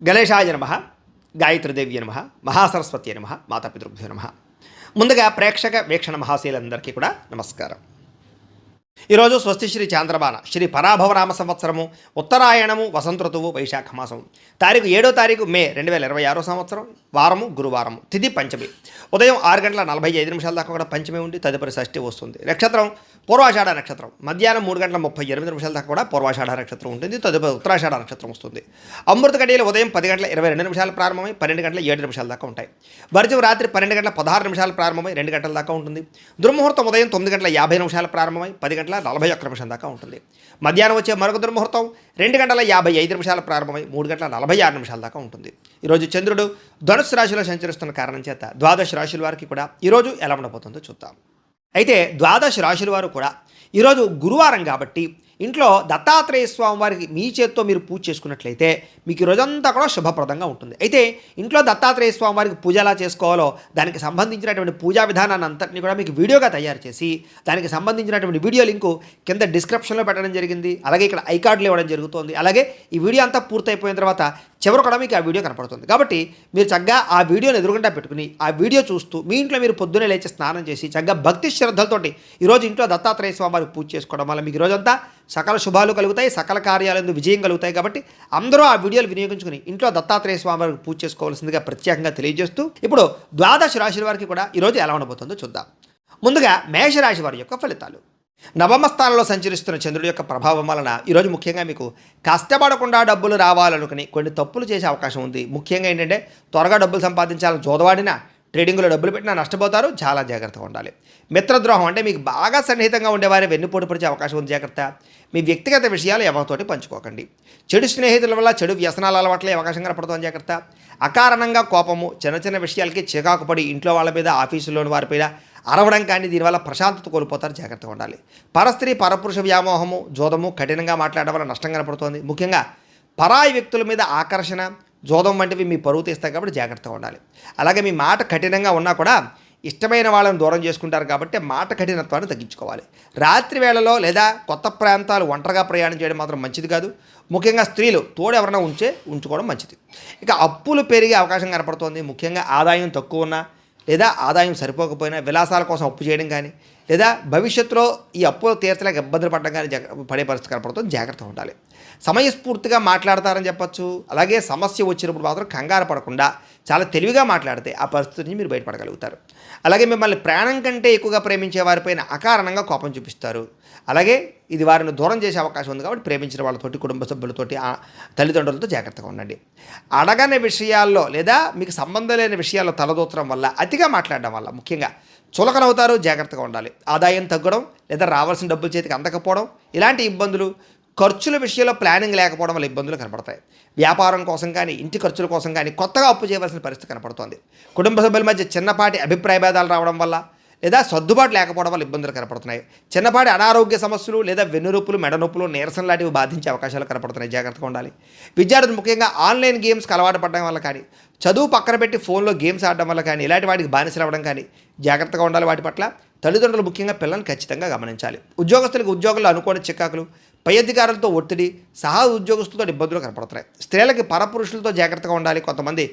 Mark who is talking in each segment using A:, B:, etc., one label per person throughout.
A: గణేశాయ నమ, గాయత్రీదేవ్య నమ, మహాసరస్వతి నమ, మాతాపితృభ్యో నమ. ముందుగా ప్రేక్షక వీక్షణ మహాశీలందరికీ కూడా నమస్కారం. ఈరోజు స్వస్తి శ్రీ చాంద్రమాన శ్రీ పరాభవనామ సంవత్సరము ఉత్తరాయణము వసంత ఋతువు వైశాఖ మాసం తారీఖు 7వ తారీఖు మే 2026 సంవత్సరం వారము గురువారము తిథి పంచమి ఉదయం 6:45 దాకా కూడా పంచమి ఉండి తదుపరి షష్ఠి వస్తుంది. నక్షత్రం పూర్వాషాఢ నక్షత్రం మధ్యాహ్నం 3:38 దాకా కూడా పూర్వాషాఢ నక్షత్రం ఉంటుంది. తదుపరి ఉత్తరాషాఢ నక్షత్రం వస్తుంది. అమృత గడియలు ఉదయం 10:22 ప్రారంభమై 12:07 దాకా ఉంటాయి. వర్జం రాత్రి 12:16 ప్రారంభమై 2 గంటల దాకా ఉంటుంది. దుర్ముహూర్తం ఉదయం 9:50 ప్రారంభమై 10:41 దాకా ఉంటుంది. మధ్యాహ్నం వచ్చే మరొక దుర్ముహూర్తం 2:55 ప్రారంభమై 3:46 దాకా ఉంటుంది. ఈరోజు చంద్రుడు ధనుస్సు రాశిలో సంచరిస్తున్న కారణం చేత ద్వాదశ రాశుల వారికి కూడా ఈరోజు ఎలా ఉండబోతుందో చూద్దాం. అయితే ద్వాదశ రాశుల వారు కూడా ఈరోజు గురువారం కాబట్టి ఇంట్లో దత్తాత్రేయ స్వామి వారికి మీ చేత్తో మీరు పూజ చేసుకున్నట్లయితే మీకు ఈ రోజంతా కూడా శుభప్రదంగా ఉంటుంది. అయితే ఇంట్లో దత్తాత్రేయ స్వామి వారికి పూజ ఎలా చేసుకోవాలో దానికి సంబంధించినటువంటి పూజా విధానాన్ని అంతటిని కూడా మీకు వీడియోగా తయారు చేసి దానికి సంబంధించినటువంటి వీడియో లింకు కింద డిస్క్రిప్షన్లో పెట్టడం జరిగింది. అలాగే ఇక్కడ ఐకార్డులు ఇవ్వడం జరుగుతుంది. అలాగే ఈ వీడియో అంతా పూర్తయిపోయిన తర్వాత చివరి కూడా మీకు ఆ వీడియో కనపడుతుంది. కాబట్టి మీరు చక్కగా ఆ వీడియోని ఎదురుగుండా పెట్టుకుని ఆ వీడియో చూస్తూ మీ ఇంట్లో మీరు పొద్దున్నే లేచి స్నానం చేసి చక్కగా భక్తి శ్రద్ధలతోటి ఈరోజు ఇంట్లో దత్తాత్రేయ స్వామి వారికి పూజ చేసుకోవడం వల్ల మీకు రోజంతా సకల శుభాలు కలుగుతాయి, సకల కార్యాలందు విజయం కలుగుతాయి. కాబట్టి అందరూ ఆ వీడియోలు వినియోగించుకుని ఇంట్లో దత్తాత్రేయ స్వామి వారికి పూజ చేసుకోవాల్సిందిగా ప్రత్యేకంగా తెలియజేస్తూ ఇప్పుడు ద్వాదశ రాశుల వారికి కూడా ఈరోజు ఎలా ఉండబోతుందో చూద్దాం. ముందుగా మేషరాశి వారి యొక్క ఫలితాలు. నవమ స్థానంలో సంచరిస్తున్న చంద్రుడి యొక్క ప్రభావం వలన ఈరోజు ముఖ్యంగా మీకు కష్టపడకుండా డబ్బులు రావాలనుకుని కొన్ని తప్పులు చేసే అవకాశం ఉంది. ముఖ్యంగా ఏంటంటే త్వరగా డబ్బులు సంపాదించాలని జోదవాడినా ట్రేడింగ్లో డబ్బులు పెట్టినా నష్టపోతారు. చాలా జాగ్రత్తగా ఉండాలి. మిత్రద్రోహం అంటే మీకు బాగా సన్నిహితంగా ఉండేవారే వెన్నుపోటు పడిచే అవకాశం ఉంది. జాగ్రత్త. మీ వ్యక్తిగత విషయాలు ఎవరితోటి పంచుకోకండి. చెడు స్నేహితుల వల్ల చెడు వ్యసనాల అలవాట్లే అవకాశం కనపడుతుంది. జాగ్రత్త. అకారణంగా కోపము, చిన్న చిన్న విషయాలకి చికాకు పడి ఇంట్లో వాళ్ళ మీద ఆఫీసులోని వారిపైన అరవడం కానీ దీనివల్ల ప్రశాంతత కోల్పోతారు. జాగ్రత్తగా ఉండాలి. పరస్త్రీ పరపురుష వ్యామోహము, జోదము కఠినంగా మాట్లాడడం వల్ల నష్టం కనపడుతోంది. ముఖ్యంగా పరాయి వ్యక్తుల మీద ఆకర్షణ, జోదం వంటివి మీ పరువు తీస్తాయి కాబట్టి జాగ్రత్తగా ఉండాలి. అలాగే మీ మాట కఠినంగా ఉన్నా కూడా ఇష్టమైన వాళ్ళని దూరం చేసుకుంటారు కాబట్టి మాట కఠినత్వాన్ని తగ్గించుకోవాలి. రాత్రి వేళలో లేదా కొత్త ప్రాంతాలు ఒంటరిగా ప్రయాణం చేయడం మాత్రం మంచిది కాదు. ముఖ్యంగా స్త్రీలు తోడు ఎవరైనా ఉంచుకోవడం మంచిది. ఇక అప్పులు పెరిగే అవకాశం కనపడుతోంది. ముఖ్యంగా ఆదాయం తక్కువ ఉన్నా లేదా ఆదాయం సరిపోకపోయినా విలాసాల కోసం అప్పు చేయడం కానీ లేదా భవిష్యత్తులో ఈ అప్పులు తీర్చలేక ఇబ్బందులు పడడం కానీ పడే పరిస్థితి కనపడుతుంది. జాగ్రత్తగా ఉండాలి. సమయస్ఫూర్తిగా మాట్లాడతారని చెప్పచ్చు. అలాగే సమస్య వచ్చినప్పుడు మాత్రం కంగారు పడకుండా చాలా తెలివిగా మాట్లాడితే ఆ పరిస్థితి నుంచి మీరు బయటపడగలుగుతారు. అలాగే మిమ్మల్ని ప్రాణం కంటే ఎక్కువగా ప్రేమించే వారిపైన అకారణంగా కోపం చూపిస్తారు. అలాగే ఇది వారిని దూరం చేసే అవకాశం ఉంది కాబట్టి ప్రేమించిన వాళ్ళతోటి, కుటుంబ సభ్యులతోటి, తల్లిదండ్రులతో జాగ్రత్తగా ఉండండి. అడగని విషయాల్లో లేదా మీకు సంబంధం లేని విషయాల్లో తలదూచడం వల్ల, అతిగా మాట్లాడడం వల్ల ముఖ్యంగా చులకనవుతారు. జాగ్రత్తగా ఉండాలి. ఆదాయం తగ్గడం లేదా రావాల్సిన డబ్బులు చేతికి అందకపోవడం ఇలాంటి ఇబ్బందులు, ఖర్చుల విషయంలో ప్లానింగ్ లేకపోవడం వల్ల ఇబ్బందులు కనపడతాయి. వ్యాపారం కోసం కానీ ఇంటి ఖర్చుల కోసం కానీ కొత్తగా అప్పు చేయవలసిన పరిస్థితి కనపడుతోంది. కుటుంబ సభ్యుల మధ్య చిన్నపాటి అభిప్రాయ భేదాలు రావడం వల్ల లేదా సర్దుబాటు లేకపోవడం వల్ల ఇబ్బందులు కనపడుతున్నాయి. చిన్నపాటి అనారోగ్య సమస్యలు లేదా వెన్నునొప్పులు, మెడనొప్పులు, నీరసం లాంటివి బాధించే అవకాశాలు కనపడుతున్నాయి. జాగ్రత్తగా ఉండాలి. విద్యార్థులు ముఖ్యంగా ఆన్లైన్ గేమ్స్కి అలవాటు పడడం వల్ల కానీ చదువు పక్కన పెట్టి ఫోన్లో గేమ్స్ ఆడడం వల్ల కానీ ఇలాంటి వాటికి బానిసలు అవ్వడం కానీ జాగ్రత్తగా ఉండాలి. వాటి పట్ల తల్లిదండ్రులు ముఖ్యంగా పిల్లల్ని ఖచ్చితంగా గమనించాలి. ఉద్యోగస్తులకు ఉద్యోగంలో అనుకోని చికాకులు, పై అధికారులతో ఒత్తిడి, సహా ఉద్యోగస్తులతో ఇబ్బందులు కనపడుతున్నాయి. స్త్రీలకి పరపురుషులతో జాగ్రత్తగా ఉండాలి. కొంతమంది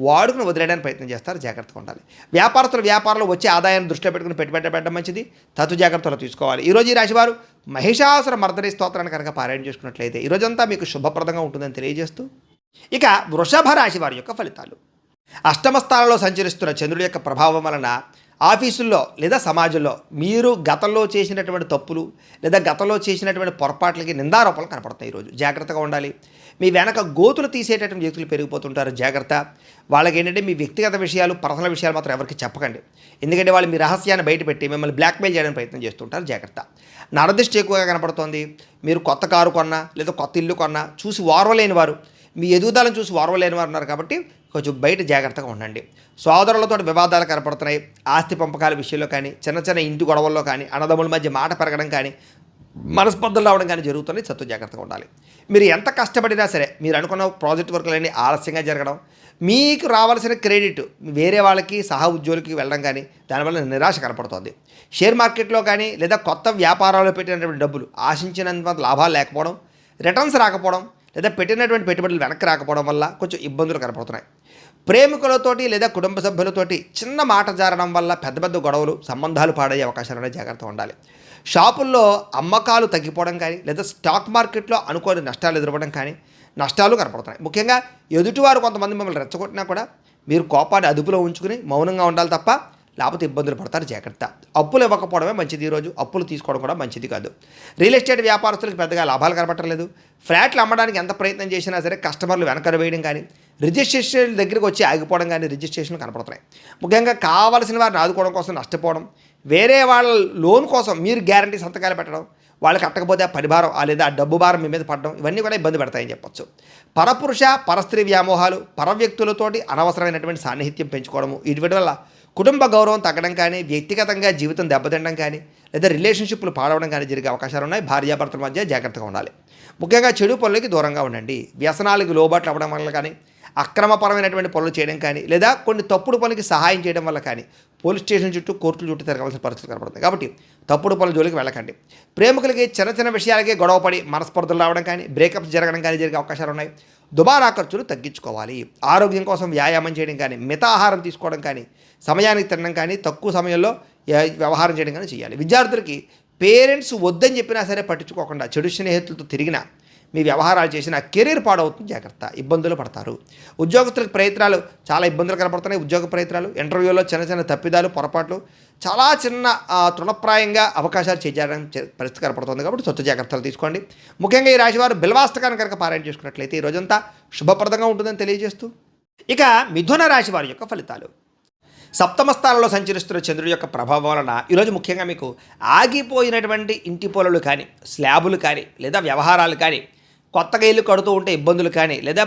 A: వాడుకుని వదిలేయడానికి ప్రయత్నం చేస్తారు. జాగ్రత్తగా ఉండాలి. వ్యాపారంలో వచ్చే ఆదాయాన్ని దృష్టిలో పెట్టుకుని పెట్టుబడి పెట్టడం మంచిది. తత్తు జాగ్రత్తలు తీసుకోవాలి. ఈరోజు ఈ రాశివారు మహిషాసుర మర్దరి స్తోత్రాన్ని కనుక పారాయణ చేసుకున్నట్లయితే ఈరోజంతా మీకు శుభప్రదంగా ఉంటుందని తెలియజేస్తూ ఇక వృషభ రాశి వారి యొక్క ఫలితాలు. అష్టమ స్థానంలో సంచరిస్తున్న చంద్రుడి యొక్క ప్రభావం వలన ఆఫీసుల్లో లేదా సమాజంలో మీరు గతంలో చేసినటువంటి తప్పులు లేదా గతంలో చేసినటువంటి పొరపాట్లకి నిందారోపణలు కనపడతాయి. ఈరోజు జాగ్రత్తగా ఉండాలి. మీ వెనక గోతులు తీసేటటువంటి వ్యక్తులు పెరిగిపోతుంటారు. జాగ్రత్త. వాళ్ళకి ఏంటంటే మీ వ్యక్తిగత విషయాలు, పర్సనల్ విషయాలు మాత్రం ఎవరికి చెప్పకండి. ఎందుకంటే వాళ్ళు మీ రహస్యాన్ని బయటపెట్టి మిమ్మల్ని బ్లాక్మెయిల్ చేయడానికి ప్రయత్నం చేస్తుంటారు. జాగ్రత్త. నరదిష్టి ఎక్కువగా కనపడుతోంది. మీరు కొత్త కారు కొన్నా లేదా కొత్త ఇల్లు కొన్నా చూసి ఓర్వలేని వారు, మీ ఎదుగుదలను చూసి ఓర్వలేని వారు ఉన్నారు కాబట్టి కొంచెం బయట జాగ్రత్తగా ఉండండి. సోదరులతో వివాదాలు కనపడుతున్నాయి. ఆస్తి పంపకాల విషయంలో కానీ చిన్న చిన్న ఇంటి గొడవల్లో కానీ అన్నదమ్ముల మధ్య మాట పెరగడం కానీ మనస్పర్ధలు రావడం కానీ జరుగుతుంది. సత్తు జాగ్రత్తగా ఉండాలి. మీరు ఎంత కష్టపడినా సరే మీరు అనుకున్న ప్రాజెక్ట్ వర్కులన్నీ ఆలస్యంగా జరగడం, మీకు రావాల్సిన క్రెడిట్ వేరే వాళ్ళకి సహా ఉద్యోగులకి వెళ్ళడం కానీ దానివల్ల నిరాశ కనపడుతుంది. షేర్ మార్కెట్లో కానీ లేదా కొత్త వ్యాపారాల్లో పెట్టినటువంటి డబ్బులు ఆశించినంత లాభాలు లేకపోవడం, రిటర్న్స్ రాకపోవడం లేదా పెట్టినటువంటి పెట్టుబడులు వెనక్కి రాకపోవడం వల్ల కొంచెం ఇబ్బందులు కనపడుతున్నాయి. ప్రేమికులతోటి లేదా కుటుంబ సభ్యులతోటి చిన్న మాట జారడం వల్ల పెద్ద పెద్ద గొడవలు, సంబంధాలు పాడయ్యే అవకాశాలు ఉన్నాయి. జాగ్రత్తగా ఉండాలి. షాపుల్లో అమ్మకాలు తగ్గిపోవడం కానీ, లేదా స్టాక్ మార్కెట్లో అనుకోని నష్టాలు ఎదురవ్వడం కానీ, నష్టాలు కనపడుతున్నాయి. ముఖ్యంగా ఎదుటివారు కొంతమంది మిమ్మల్ని రెచ్చగొట్టినా కూడా మీరు కోపాన్ని అదుపులో ఉంచుకుని మౌనంగా ఉండాలి తప్ప, లేకపోతే ఇబ్బందులు పడతారు. జాగ్రత్త. అప్పులు ఇవ్వకపోవడమే మంచిది. ఈరోజు అప్పులు తీసుకోవడం కూడా మంచిది కాదు. రియల్ ఎస్టేట్ వ్యాపారస్తులకు పెద్దగా లాభాలు కనపడలేదు. ఫ్లాట్లు అమ్మడానికి ఎంత ప్రయత్నం చేసినా సరే కస్టమర్లు వెనకర వేయడం కానీ, రిజిస్ట్రేషన్ దగ్గరికి వచ్చి ఆగిపోవడం కానీ రిజిస్ట్రేషన్లు కనపడుతున్నాయి. ముఖ్యంగా కావాల్సిన వారిని ఆదుకోవడం కోసం నష్టపోవడం, వేరే వాళ్ళ లోన్ కోసం మీరు గ్యారంటీ సంతకాలు పెట్టడం, వాళ్ళు కట్టకపోతే ఆ పరిభారం లేదా ఆ డబ్బు భారం మీ మీద పడడం, ఇవన్నీ కూడా ఇబ్బంది పెడతాయని చెప్పొచ్చు. పరపురుష పరస్త్రీ వ్యామోహాలు, పర వ్యక్తులతోటి అనవసరమైనటువంటి సాన్నిహిత్యం పెంచుకోవడము, వీటి వల్ల కుటుంబ గౌరవం తగ్గడం కానీ, వ్యక్తిగతంగా జీవితం దెబ్బతినడం కానీ, లేదా రిలేషన్షిప్లు పాడవడం కానీ జరిగే అవకాశాలు ఉన్నాయి. భార్యాభర్తల మధ్య జాగ్రత్తగా ఉండాలి. ముఖ్యంగా చెడు పనులకి దూరంగా ఉండండి. వ్యసనాలకు లోబాట్లు అవ్వడం వల్ల కానీ, అక్రమపరమైనటువంటి పనులు చేయడం కానీ, లేదా కొన్ని తప్పుడు పనులకి సహాయం చేయడం వల్ల కానీ పోలీస్ స్టేషన్ చుట్టూ, కోర్టుల చుట్టూ తిరగాల్సిన పరిస్థితులు కనపడుతుంది. కాబట్టి తప్పుడు పనుల జోలికి వెళ్ళకండి. ప్రేమికులకి చిన్న చిన్న విషయాలకే గొడవపడి మనస్పర్ధలు రావడం కానీ, బ్రేకప్స్ జరగడం కానీ జరిగే అవకాశాలు ఉన్నాయి. దుబారా ఖర్చులు తగ్గించుకోవాలి. ఆరోగ్యం కోసం వ్యాయామం చేయడం కానీ, మితాహారం తీసుకోవడం కానీ, సమయానికి తినడం కానీ, తక్కువ సమయంలో వ్యవహారం చేయడం కానీ చేయాలి. విద్యార్థులకి పేరెంట్స్ వద్దని చెప్పినా సరే పట్టించుకోకుండా చెడు స్నేహితులతో తిరిగినా, మీ వ్యవహారాలు చేసిన కెరీర్ పాడవుతుంది. జాగ్రత్త. ఇబ్బందులు పడతారు. ఉద్యోగస్తులకు ప్రయత్నాలు చాలా ఇబ్బందులు కనపడుతున్నాయి. ఉద్యోగ ప్రయత్నాలు, ఇంటర్వ్యూలో చిన్న చిన్న తప్పిదాలు, పొరపాట్లు, చాలా చిన్న తృణప్రాయంగా అవకాశాలు చేజారని పరిస్థితి కనపడుతుంది. కాబట్టి సొంత జాగ్రత్తలు తీసుకోండి. ముఖ్యంగా ఈ రాశివారు బిల్వాష్టకాన్ని కనుక పారాయణ చేసుకున్నట్లయితే ఈ రోజంతా శుభప్రదంగా ఉంటుందని తెలియజేస్తూ, ఇక మిథున రాశి వారి యొక్క ఫలితాలు. సప్తమ స్థానంలో సంచరిస్తున్న చంద్రుడి యొక్క ప్రభావం వలన ఈరోజు ముఖ్యంగా మీకు ఆగిపోయినటువంటి ఇంటి పొలలు కానీ, స్లాబులు కానీ, లేదా వ్యవహారాలు కానీ, కొత్తగా ఇల్లు కడుతూ ఉంటే ఇబ్బందులు కానీ, లేదా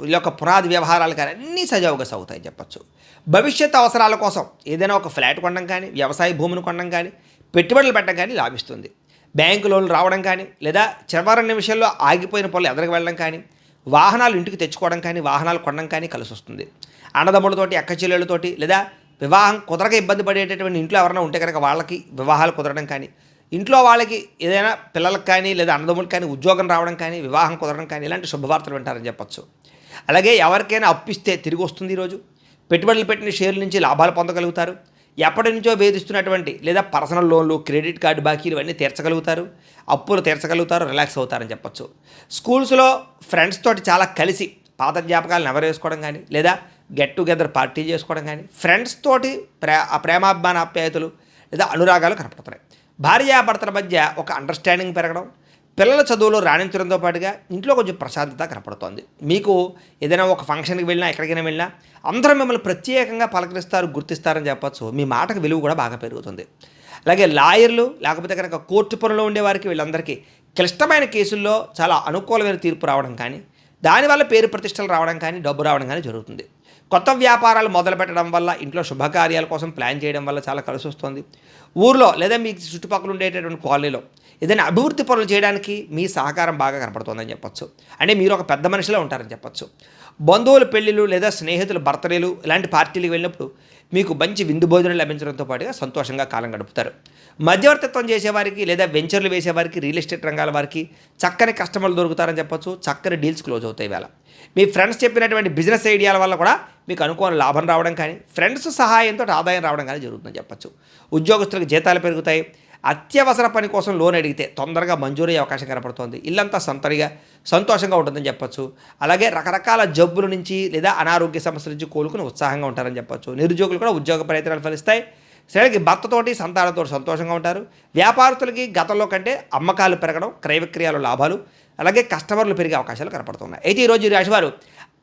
A: వీళ్ళ యొక్క పునాది వ్యవహారాలు కానీ అన్నీ సజావుగా సాగుతాయి చెప్పచ్చు. భవిష్యత్ అవసరాల కోసం ఏదైనా ఒక ఫ్లాట్ కొనడం కానీ, వ్యవసాయ భూమిని కొనడం కానీ, పెట్టుబడులు పెట్టడం కానీ లాభిస్తుంది. బ్యాంకు లోన్లు రావడం కానీ, లేదా చివరి నిమిషంలో ఆగిపోయిన పనులు ఎదరికి వెళ్ళడం కానీ, వాహనాలు ఇంటికి తెచ్చుకోవడం కానీ, వాహనాలు కొనడం కానీ కలిసి వస్తుంది. అన్నదమ్ములతోటి, అక్కచెల్లెళ్ళతోటి, లేదా వివాహం కుదరక ఇబ్బంది పడేటటువంటి ఇంట్లో ఎవరైనా ఉంటే కనుక వాళ్ళకి వివాహాలు కుదరడం కానీ, ఇంట్లో వాళ్ళకి ఏదైనా పిల్లలకు కానీ, లేదా అన్నదమ్ములకు కానీ ఉద్యోగం రావడం కానీ, వివాహం కుదరడం కానీ, ఇలాంటి శుభవార్తలు వింటారని చెప్పచ్చు. అలాగే ఎవరికైనా అప్పిస్తే తిరిగి వస్తుంది. ఈరోజు పెట్టుబడులు పెట్టిన షేర్ల నుంచి లాభాలు పొందగలుగుతారు. ఎప్పటి నుంచో వేధిస్తున్నటువంటి లేదా పర్సనల్ లోన్లు, క్రెడిట్ కార్డు బాకీలు ఇవన్నీ తీర్చగలుగుతారు. అప్పులు తీర్చగలుగుతారు. రిలాక్స్ అవుతారని చెప్పచ్చు. స్కూల్స్లో ఫ్రెండ్స్ తోటి చాలా కలిసి పాత జ్ఞాపకాలను నెవరేసుకోవడం కానీ, లేదా గెట్ టుగెదర్ పార్టీ చేసుకోవడం కానీ, ఫ్రెండ్స్ తోటి ప్రేమాభిమాన ఆప్యాయతలు లేదా అనురాగాలు కనపడుతున్నాయి. భార్యాభర్తల మధ్య ఒక అండర్స్టాండింగ్ పెరగడం, పిల్లల చదువులో రాణించడంతో పాటుగా ఇంట్లో కొంచెం ప్రశాంతత కనపడుతోంది. మీకు ఏదైనా ఒక ఫంక్షన్కి వెళ్ళినా, ఎక్కడికైనా వెళ్ళినా అందరూ మిమ్మల్ని ప్రత్యేకంగా పలకరిస్తారు, గుర్తిస్తారని చెప్పచ్చు. మీ మాటకు విలువ కూడా బాగా పెరుగుతుంది. అలాగే లాయర్లు, లేకపోతే కనుక కోర్టు పనుల్లో ఉండేవారికి వీళ్ళందరికీ క్లిష్టమైన కేసుల్లో చాలా అనుకూలమైన తీర్పు రావడం కానీ, దానివల్ల పేరు ప్రతిష్టలు రావడం కానీ, డబ్బు రావడం కానీ జరుగుతుంది. కొత్త వ్యాపారాలు మొదలు పెట్టడం వల్ల, ఇంట్లో శుభకార్యాల కోసం ప్లాన్ చేయడం వల్ల చాలా కలిసి వస్తుంది. ఊర్లో లేదా మీ చుట్టుపక్కల ఉండేటటువంటి కాలనీలో ఏదైనా అభివృద్ధి పనులు చేయడానికి మీ సహకారం బాగా కనపడుతుందని చెప్పచ్చు. అంటే మీరు ఒక పెద్ద మనిషిలో ఉంటారని చెప్పచ్చు. బంధువుల పెళ్ళిళ్ళు లేదా స్నేహితుల బర్త్డేలు ఇలాంటి పార్టీలకు వెళ్ళినప్పుడు మీకు మంచి విందు భోజనం లభించడంతో పాటుగా సంతోషంగా కాలం గడుపుతారు. మధ్యవర్తిత్వం చేసేవారికి లేదా వెంచర్లు వేసేవారికి, రియల్ ఎస్టేట్ రంగాల వారికి చక్కని కస్టమర్లు దొరుకుతారని చెప్పచ్చు. చక్కని డీల్స్ క్లోజ్ అవుతాయి వేళ. మీ ఫ్రెండ్స్ చెప్పినటువంటి బిజినెస్ ఐడియాల వల్ల కూడా మీకు అనుకోని లాభం రావడం కానీ, ఫ్రెండ్స్ సహాయంతో ఆదాయం రావడం కానీ జరుగుతుందని చెప్పచ్చు. ఉద్యోగస్తులకు జీతాలు పెరుగుతాయి. అత్యవసర పని కోసం లోన్ అడిగితే తొందరగా మంజూరయ్యే అవకాశం కనపడుతోంది. ఇల్లంతా సంతోషంగా ఉంటుందని చెప్పచ్చు. అలాగే రకరకాల జబ్బుల నుంచి లేదా అనారోగ్య సమస్యల నుంచి కోలుకుని ఉత్సాహంగా ఉంటారని చెప్పచ్చు. నిరుద్యోగులు కూడా ఉద్యోగ ప్రయత్నాలు ఫలిస్తాయి. స్త్రీలకి భర్తతోటి, సంతానంతో సంతోషంగా ఉంటారు. వ్యాపారస్తులకి గతంలో కంటే అమ్మకాలు పెరగడం, క్రయ విక్రయాలు లాభాలు, అలాగే కస్టమర్లు పెరిగే అవకాశాలు కనపడుతున్నాయి. అయితే ఈరోజు ఈ రాశివారు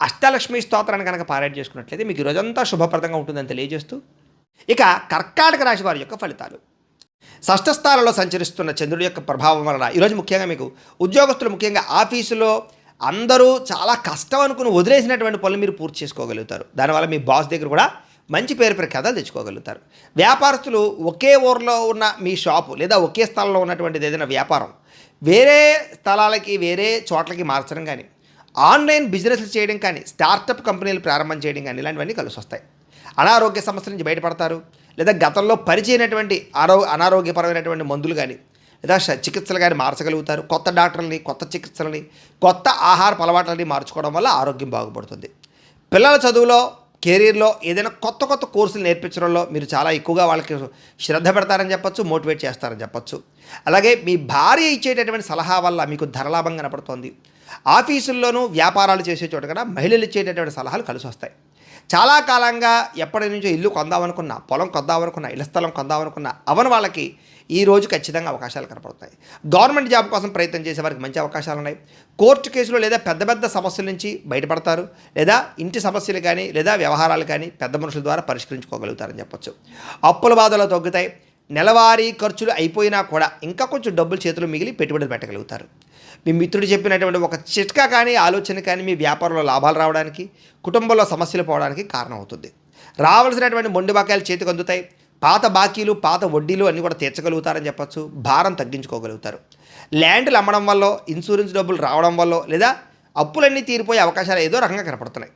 A: అష్టలక్ష్మి స్తోత్రాన్ని కనుక పారాయణ చేసుకున్నట్లయితే మీకు ఈ రోజంతా శుభప్రదంగా ఉంటుందని తెలియజేస్తూ, ఇక కర్కాటక రాశి వారి యొక్క ఫలితాలు. షష్ఠ స్థానంలో సంచరిస్తున్న చంద్రుడి యొక్క ప్రభావం వలన ఈరోజు ముఖ్యంగా మీకు ఉద్యోగస్తులు, ముఖ్యంగా ఆఫీసులో అందరూ చాలా కష్టం అనుకుని వదిలేసినటువంటి పనులు మీరు పూర్తి చేసుకోగలుగుతారు. దానివల్ల మీ బాస్ దగ్గర కూడా మంచి పేరు ప్రఖ్యాతలు తెచ్చుకోగలుగుతారు. వ్యాపారస్తులు ఒకే ఊరిలో ఉన్న మీ షాపు లేదా ఒకే స్థలంలో ఉన్నటువంటిది ఏదైనా వ్యాపారం వేరే స్థలాలకి, వేరే చోట్లకి మార్చడం కానీ, ఆన్లైన్ బిజినెస్లు చేయడం కానీ, స్టార్టప్ కంపెనీలు ప్రారంభం చేయడం కానీ ఇలాంటివన్నీ కలిసి వస్తాయి. అనారోగ్య సమస్యల నుంచి బయటపడతారు. లేదా గతంలో పరిచయమైనటువంటి అనారోగ్యపరమైనటువంటి మందులు కానీ, లేదా చికిత్సలు కానీ మార్చగలుగుతారు. కొత్త డాక్టర్లని, కొత్త చికిత్సలని, కొత్త ఆహారపు అలవాట్లని మార్చుకోవడం వల్ల ఆరోగ్యం బాగుపడుతుంది. పిల్లల చదువులో, కెరీర్లో ఏదైనా కొత్త కొత్త కోర్సులు నేర్పించడంలో మీరు చాలా ఎక్కువగా వాళ్ళకి శ్రద్ధ పెడతారని చెప్పొచ్చు, మోటివేట్ చేస్తారని చెప్పొచ్చు. అలాగే మీ భార్య ఇచ్చేటటువంటి సలహా వల్ల మీకు ధనలాభం కనపడుతోంది. ఆఫీసుల్లోనూ వ్యాపారాలు చేసే చోట కూడా మహిళలు ఇచ్చేటటువంటి సలహాలు కలిసి వస్తాయి. చాలా కాలంగా ఎప్పటి నుంచో ఇల్లు కొందామనుకున్నా, పొలం కొందామనుకున్నా, ఇళ్ల స్థలం కొందామనుకున్నా అవని వాళ్ళకి ఈ రోజు ఖచ్చితంగా అవకాశాలు కనపడతాయి. గవర్నమెంట్ జాబ్ కోసం ప్రయత్నం చేసే వారికి మంచి అవకాశాలు ఉన్నాయి. కోర్టు కేసులు లేదా పెద్ద పెద్ద సమస్యల నుంచి బయటపడతారు. లేదా ఇంటి సమస్యలు కానీ లేదా వ్యవహారాలు కానీ పెద్ద మనుషుల ద్వారా పరిష్కరించుకోగలుగుతారని చెప్పొచ్చు. అప్పుల బాధలు తగ్గుతాయి. నెలవారీ ఖర్చులు అయిపోయినా కూడా ఇంకా కొంచెం డబ్బులు చేతులు మిగిలి పెట్టుబడులు పెట్టగలుగుతారు. మీ మిత్రుడు చెప్పినటువంటి ఒక చిట్కా కానీ, ఆలోచన కానీ మీ వ్యాపారంలో లాభాలు రావడానికి, కుటుంబంలో సమస్యలు పోవడానికి కారణం అవుతుంది. రావాల్సినటువంటి మొండి బకాయిలు చేతికి అందుతాయి. పాత బాకీలు, పాత వడ్డీలు అన్నీ కూడా తీర్చగలుగుతారని చెప్పచ్చు. భారం తగ్గించుకోగలుగుతారు. ల్యాండ్లు అమ్మడం వల్ల, ఇన్సూరెన్స్ డబ్బులు రావడం వల్ల లేదా అప్పులన్నీ తీరిపోయే అవకాశాలు ఏదో రకంగా కనపడుతున్నాయి.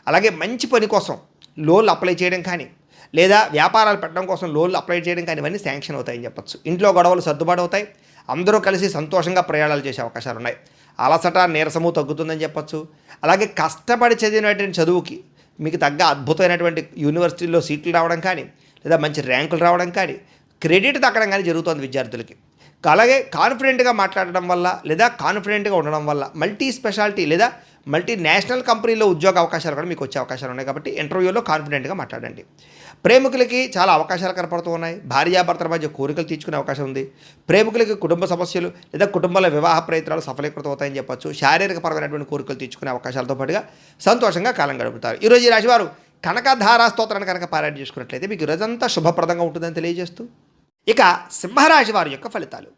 A: అలాగే మంచి పని కోసం లోన్లు అప్లై చేయడం కానీ లేదా వ్యాపారాలు పెట్టడం కోసం లోన్లు అప్లై చేయడం కానీ ఇవన్నీ శాంక్షన్ అవుతాయని చెప్పచ్చు. ఇంట్లో గొడవలు సర్దుబాటు అవుతాయి. అందరూ కలిసి సంతోషంగా ప్రయాణాలు చేసే అవకాశాలు ఉన్నాయి. అలసట, నీరసము తగ్గుతుందని చెప్పచ్చు. అలాగే కష్టపడి చదివినటువంటి చదువుకి మీకు తగ్గ అద్భుతమైనటువంటి యూనివర్సిటీల్లో సీట్లు రావడం కానీ లేదా మంచి ర్యాంకులు రావడం కానీ, క్రెడిట్ దక్కడం కానీ జరుగుతుంది విద్యార్థులకి. అలాగే కాన్ఫిడెంట్గా మాట్లాడడం వల్ల లేదా కాన్ఫిడెంట్గా ఉండడం వల్ల మల్టీ స్పెషాలిటీ లేదా మల్టీనేషనల్ కంపెనీలో ఉద్యోగ అవకాశాలు కూడా మీకు వచ్చే అవకాశాలు ఉన్నాయి. కాబట్టి ఇంటర్వ్యూలో కాన్ఫిడెంట్గా మాట్లాడండి. ప్రేమికులకి చాలా అవకాశాలు కనపడుతూ ఉన్నాయి. భార్యాభర్తల మధ్య కోరికలు తీర్చుకునే అవకాశం ఉంది. ప్రేమికులకి కుటుంబ సమస్యలు లేదా కుటుంబంలో వివాహ ప్రయత్నాలు సఫలీకృతం అవుతాయని చెప్పొచ్చు. శారీరక పరమైనటువంటి కోరికలు తీర్చుకునే అవకాశాలతో పాటుగా సంతోషంగా కాలం గడుపుతారు. ఈరోజు ఈ రాశివారు కనకధారా స్తోత్రాన్ని కనుక పారాయణ చేసుకున్నట్లయితే మీకు రోజంతా శుభప్రదంగా ఉంటుందని తెలియజేస్తూ, ఇక సింహరాశి వారి యొక్క ఫలితాలు.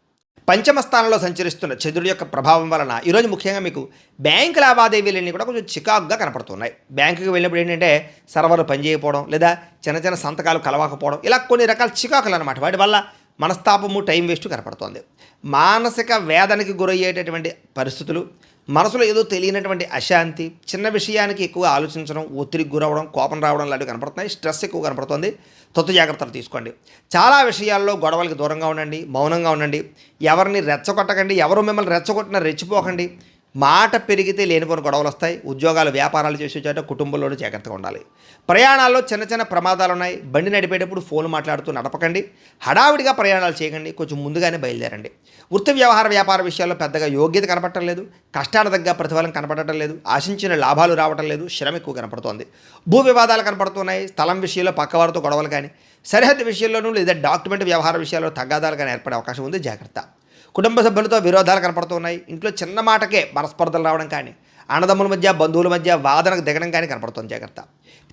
A: పంచమ స్థానంలో సంచరిస్తున్న చంద్రుడి యొక్క ప్రభావం వలన ఈరోజు ముఖ్యంగా మీకు బ్యాంకు లావాదేవీలన్నీ కూడా కొంచెం చికాకుగా కనపడుతున్నాయి. బ్యాంకుకి వెళ్ళినప్పుడు ఏంటంటే సర్వర్లు పనిచేయకపోవడం లేదా చిన్న చిన్న సంతకాలు కలవకపోవడం, ఇలా కొన్ని రకాల చికాకులు అనమాట. వాటి వల్ల మనస్తాపము, టైం వేస్ట్ కనపడుతోంది. మానసిక వేదనకి గురయ్యేటటువంటి పరిస్థితులు, మనసులో ఏదో తెలియనటువంటి అశాంతి, చిన్న విషయానికి ఎక్కువ ఆలోచించడం, ఒత్తిడికి గురవడం, కోపం రావడం లాంటివి కనపడుతున్నాయి. స్ట్రెస్ ఎక్కువ కనపడుతుంది. తొత్తు జాగ్రత్తలు తీసుకోండి. చాలా విషయాల్లో గొడవలకు దూరంగా ఉండండి, మౌనంగా ఉండండి. ఎవరిని రెచ్చగొట్టకండి. ఎవరు మిమ్మల్ని రెచ్చగొట్టినా రెచ్చిపోకండి. మాట పెరిగితే లేనిపోని గొడవలు వస్తాయి. ఉద్యోగాలు, వ్యాపారాలు చేసే చోట కుటుంబంలోనూ జాగ్రత్తగా ఉండాలి. ప్రయాణాల్లో చిన్న చిన్న ప్రమాదాలు ఉన్నాయి. బండి నడిపేటప్పుడు ఫోన్ మాట్లాడుతూ నడపకండి. హడావిడిగా ప్రయాణాలు చేయకండి. కొంచెం ముందుగానే బయలుదేరండి. వృత్తి వ్యవహార వ్యాపార విషయాల్లో పెద్దగా యోగ్యత కనపడటం లేదు. కష్టాల దగ్గర ప్రతిఫలం కనపడటం లేదు. ఆశించిన లాభాలు రావటం లేదు. శ్రమ ఎక్కువ కనపడుతోంది. భూ వివాదాలు కనపడుతున్నాయి. స్థలం విషయంలో పక్కవారితో గొడవలు కానీ, సరిహద్దు విషయంలోనూ లేదా డాక్యుమెంట్ వ్యవహార విషయాల్లో తగాదాలు కానీ ఏర్పడే అవకాశం ఉంది. జాగ్రత్త. కుటుంబ సభ్యులతో విరోధాలు కనపడుతున్నాయి. ఇంట్లో చిన్న మాటకే మనస్పర్ధలు రావడం కానీ, అన్నదమ్ముల మధ్య, బంధువుల మధ్య వాదనకు దిగడం కానీ కనపడుతుంది. జాగ్రత్త.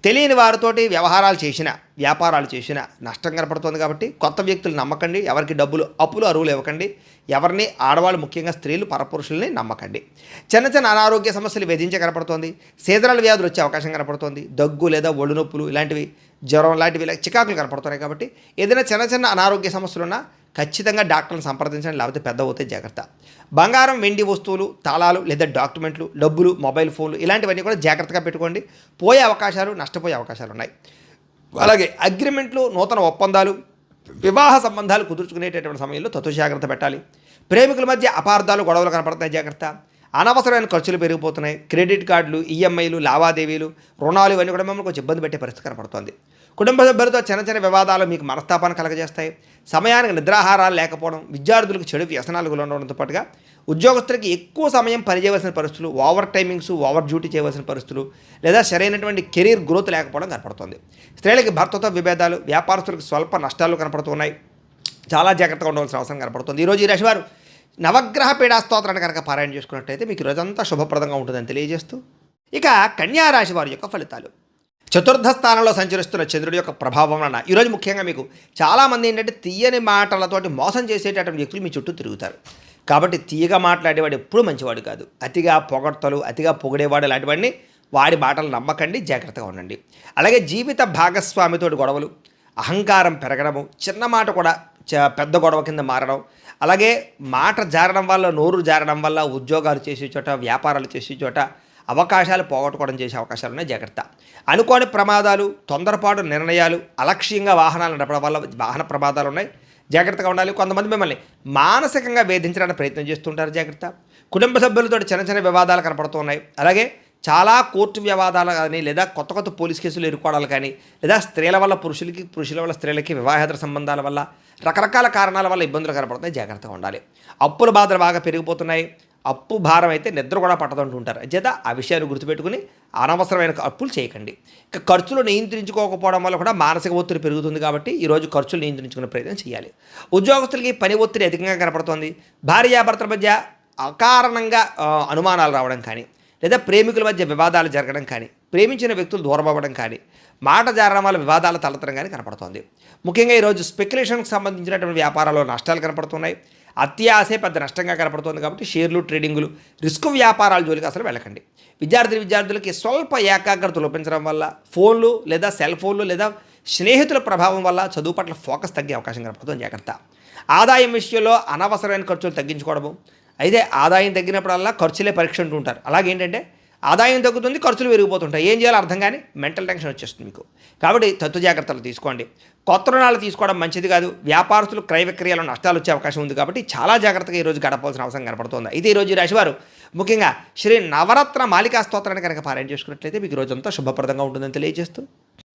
A: తెలియని వారితోటి వ్యవహారాలు చేసినా, వ్యాపారాలు చేసినా నష్టం కనపడుతుంది. కాబట్టి కొత్త వ్యక్తులు నమ్మకండి. ఎవరికి డబ్బులు, అప్పులు, అరువులు ఇవ్వకండి. ఎవరిని, ఆడవాళ్ళు ముఖ్యంగా స్త్రీలు, పరపురుషుల్ని నమ్మకండి. చిన్న చిన్న అనారోగ్య సమస్యలు వేధించే కనపడుతోంది. సీజనల్ వ్యాధులు వచ్చే అవకాశం కనపడుతోంది. దగ్గు లేదా ఒళ్ళు నొప్పులు ఇలాంటివి, జ్వరం లాంటివి చికాకులు కనపడుతున్నాయి. కాబట్టి ఏదైనా చిన్న చిన్న అనారోగ్య సమస్యలున్నా ఖచ్చితంగా డాక్టర్ని సంప్రదించండి. లేకపోతే పెద్ద అవుతే జాగ్రత్త. బంగారం, వెండి వస్తువులు, తాళాలు లేదా డాక్యుమెంట్లు, డబ్బులు, మొబైల్ ఫోన్లు ఇలాంటివన్నీ కూడా జాగ్రత్తగా పెట్టుకోండి. పోయే అవకాశాలు, నష్టపోయే అవకాశాలు ఉన్నాయి. అలాగే అగ్రిమెంట్లు, నూతన ఒప్పందాలు, వివాహ సంబంధాలు కుదుర్చుకునేటటువంటి సమయంలో తత్వ జాగ్రత్త పెట్టాలి. ప్రేమికుల మధ్య అపార్థాలు, గొడవలు కనపడుతున్నాయి. జాగ్రత్త. అనవసరమైన ఖర్చులు పెరిగిపోతున్నాయి. క్రెడిట్ కార్డులు, ఈఎంఐలు, లావాదేవీలు, రుణాలు ఇవన్నీ కూడా మిమ్మల్ని కొంచెం ఇబ్బంది పెట్టే పరిస్థితి కనపడుతుంది. కుటుంబ సభ్యులతో చిన్న చిన్న వివాదాలు మీకు మనస్తాపాన్ని కలగజేస్తాయి. సమయానికి నిద్రాహారాలు లేకపోవడం, విద్యార్థులకు చెడు వ్యసనాలు ఉండడంతో పాటుగా ఉద్యోగస్తులకి ఎక్కువ సమయం పనిచేయవలసిన పరిస్థితులు, ఓవర్ టైమింగ్స్, ఓవర్ డ్యూటీ చేయవలసిన పరిస్థితులు లేదా సరైనటువంటి కెరీర్ గ్రోత్ లేకపోవడం కనపడుతుంది. స్త్రీలకి భర్తతో విభేదాలు, వ్యాపారస్తులకు స్వల్ప నష్టాలు కనపడుతున్నాయి. చాలా జాగ్రత్తగా ఉండవలసిన అవసరం కనపడుతుంది. ఈరోజు ఈ రాశివారు నవగ్రహ పీడా స్తోత్రాన్ని కనుక పారాయణ చేసుకున్నట్టయితే మీకు రోజంతా శుభప్రదంగా ఉంటుందని తెలియజేస్తూ, ఇక కన్యా రాశి వారి యొక్క ఫలితాలు. చతుర్థ స్థానంలో సంచరిస్తున్న చంద్రుడి యొక్క ప్రభావం వలన ఈరోజు ముఖ్యంగా మీకు చాలామంది ఏంటంటే తీయని మాటలతోటి మోసం చేసేటటువంటి వ్యక్తులు మీ చుట్టూ తిరుగుతారు. కాబట్టి తీయగా మాట్లాడేవాడు ఎప్పుడూ మంచివాడు కాదు. అతిగా పొగడ్తలు, అతిగా పొగిడేవాడు లాంటివన్నీ వాడి మాటలు నమ్మకండి. జాగ్రత్తగా ఉండండి. అలాగే జీవిత భాగస్వామితోటి గొడవలు, అహంకారం పెరగడము, చిన్న మాట కూడా పెద్ద గొడవ కింద మారడం, అలాగే మాట జారడం వల్ల, నోరు జారడం వల్ల ఉద్యోగాలు చేసే చోట, వ్యాపారాలు చేసే చోట అవకాశాలు పోగొట్టుకోవడం చేసే అవకాశాలు ఉన్నాయి. జాగ్రత్త. అనుకోని ప్రమాదాలు, తొందరపాటు నిర్ణయాలు, అలక్ష్యంగా వాహనాలు నడపడం వల్ల వాహన ప్రమాదాలు ఉన్నాయి. జాగ్రత్తగా ఉండాలి. కొంతమంది మిమ్మల్ని మానసికంగా వేధించడానికి ప్రయత్నం చేస్తుంటారు, జాగ్రత్త. కుటుంబ సభ్యులతో చిన్న చిన్న వివాదాలు కనపడుతున్నాయి. అలాగే చాలా కోర్టు వివాదాలు కానీ, లేదా కొత్త కొత్త పోలీస్ కేసులు ఎదుర్కోవడాలు కానీ, లేదా స్త్రీల వల్ల పురుషులకి, పురుషుల వల్ల స్త్రీలకి వివాహేతర సంబంధాల వల్ల రకరకాల కారణాల వల్ల ఇబ్బందులు కనపడుతున్నాయి, జాగ్రత్తగా ఉండాలి. అప్పుల బాధలు బాగా పెరిగిపోతున్నాయి. అప్పు భారం అయితే నిద్ర కూడా పట్టదంటుంటారు. చేత ఆ విషయాన్ని గుర్తుపెట్టుకుని అనవసరమైన అప్పులు చేయకండి. ఇక ఖర్చులు నియంత్రించుకోకపోవడం వల్ల కూడా మానసిక ఒత్తిడి పెరుగుతుంది. కాబట్టి ఈరోజు ఖర్చులు నియంత్రించుకునే ప్రయత్నం చేయాలి. ఉద్యోగస్తులకి పని ఒత్తిడి అధికంగా కనపడుతోంది. భార్యాభర్తల మధ్య అకారణంగా అనుమానాలు రావడం కానీ, లేదా ప్రేమికుల మధ్య వివాదాలు జరగడం కానీ, ప్రేమించిన వ్యక్తులు దూరం అవ్వడం కానీ, మాట జారడం వల్ల వివాదాలు తలెత్తడం కానీ కనపడుతోంది. ముఖ్యంగా ఈరోజు స్పెక్యులేషన్కి సంబంధించినటువంటి వ్యాపారాల్లో నష్టాలు కనపడుతున్నాయి. అత్యాశే పెద్ద నష్టంగా కనపడుతుంది. కాబట్టి షేర్లు, ట్రేడింగులు, రిస్క్ వ్యాపారాల జోలికి అసలు వెళ్ళకండి. విద్యార్థులకి స్వల్ప ఏకాగ్రత లోపించడం వల్ల ఫోన్లు లేదా సెల్ ఫోన్లు లేదా స్నేహితుల ప్రభావం వల్ల చదువు పట్ల ఫోకస్ తగ్గే అవకాశం కనపడుతుంది, జాగ్రత్త. ఆదాయం విషయంలో అనవసరమైన ఖర్చులు తగ్గించుకోవడము. అయితే ఆదాయం తగ్గినప్పుడల్లా ఖర్చులే పరీక్ష అంటూ ఉంటారు. అలాగేంటంటే ఆదాయం తగ్గుతుంది, ఖర్చులు పెరిగిపోతుంటాయి. ఏం చేయాలో అర్థం కానీ మెంటల్ టెన్షన్ వచ్చేస్తుంది మీకు. కాబట్టి తత్తు జాగ్రత్తలు తీసుకోండి. కొత్త రుణాలు తీసుకోవడం మంచిది కాదు. వ్యాపారస్తులు క్రయ విక్రయాల్లో నష్టాలు వచ్చే అవకాశం ఉంది. కాబట్టి చాలా జాగ్రత్తగా ఈరోజు గడపాల్సిన అవసరం కనపడుతుంది. అయితే ఈరోజు ఈ రాశివారు ముఖ్యంగా శ్రీ నవరత్న మాలికా స్తోత్రాన్ని కనుక పారాయణ చేసుకున్నట్లయితే మీకు రోజంతా శుభప్రదంగా ఉంటుందని తెలియజేస్తూ,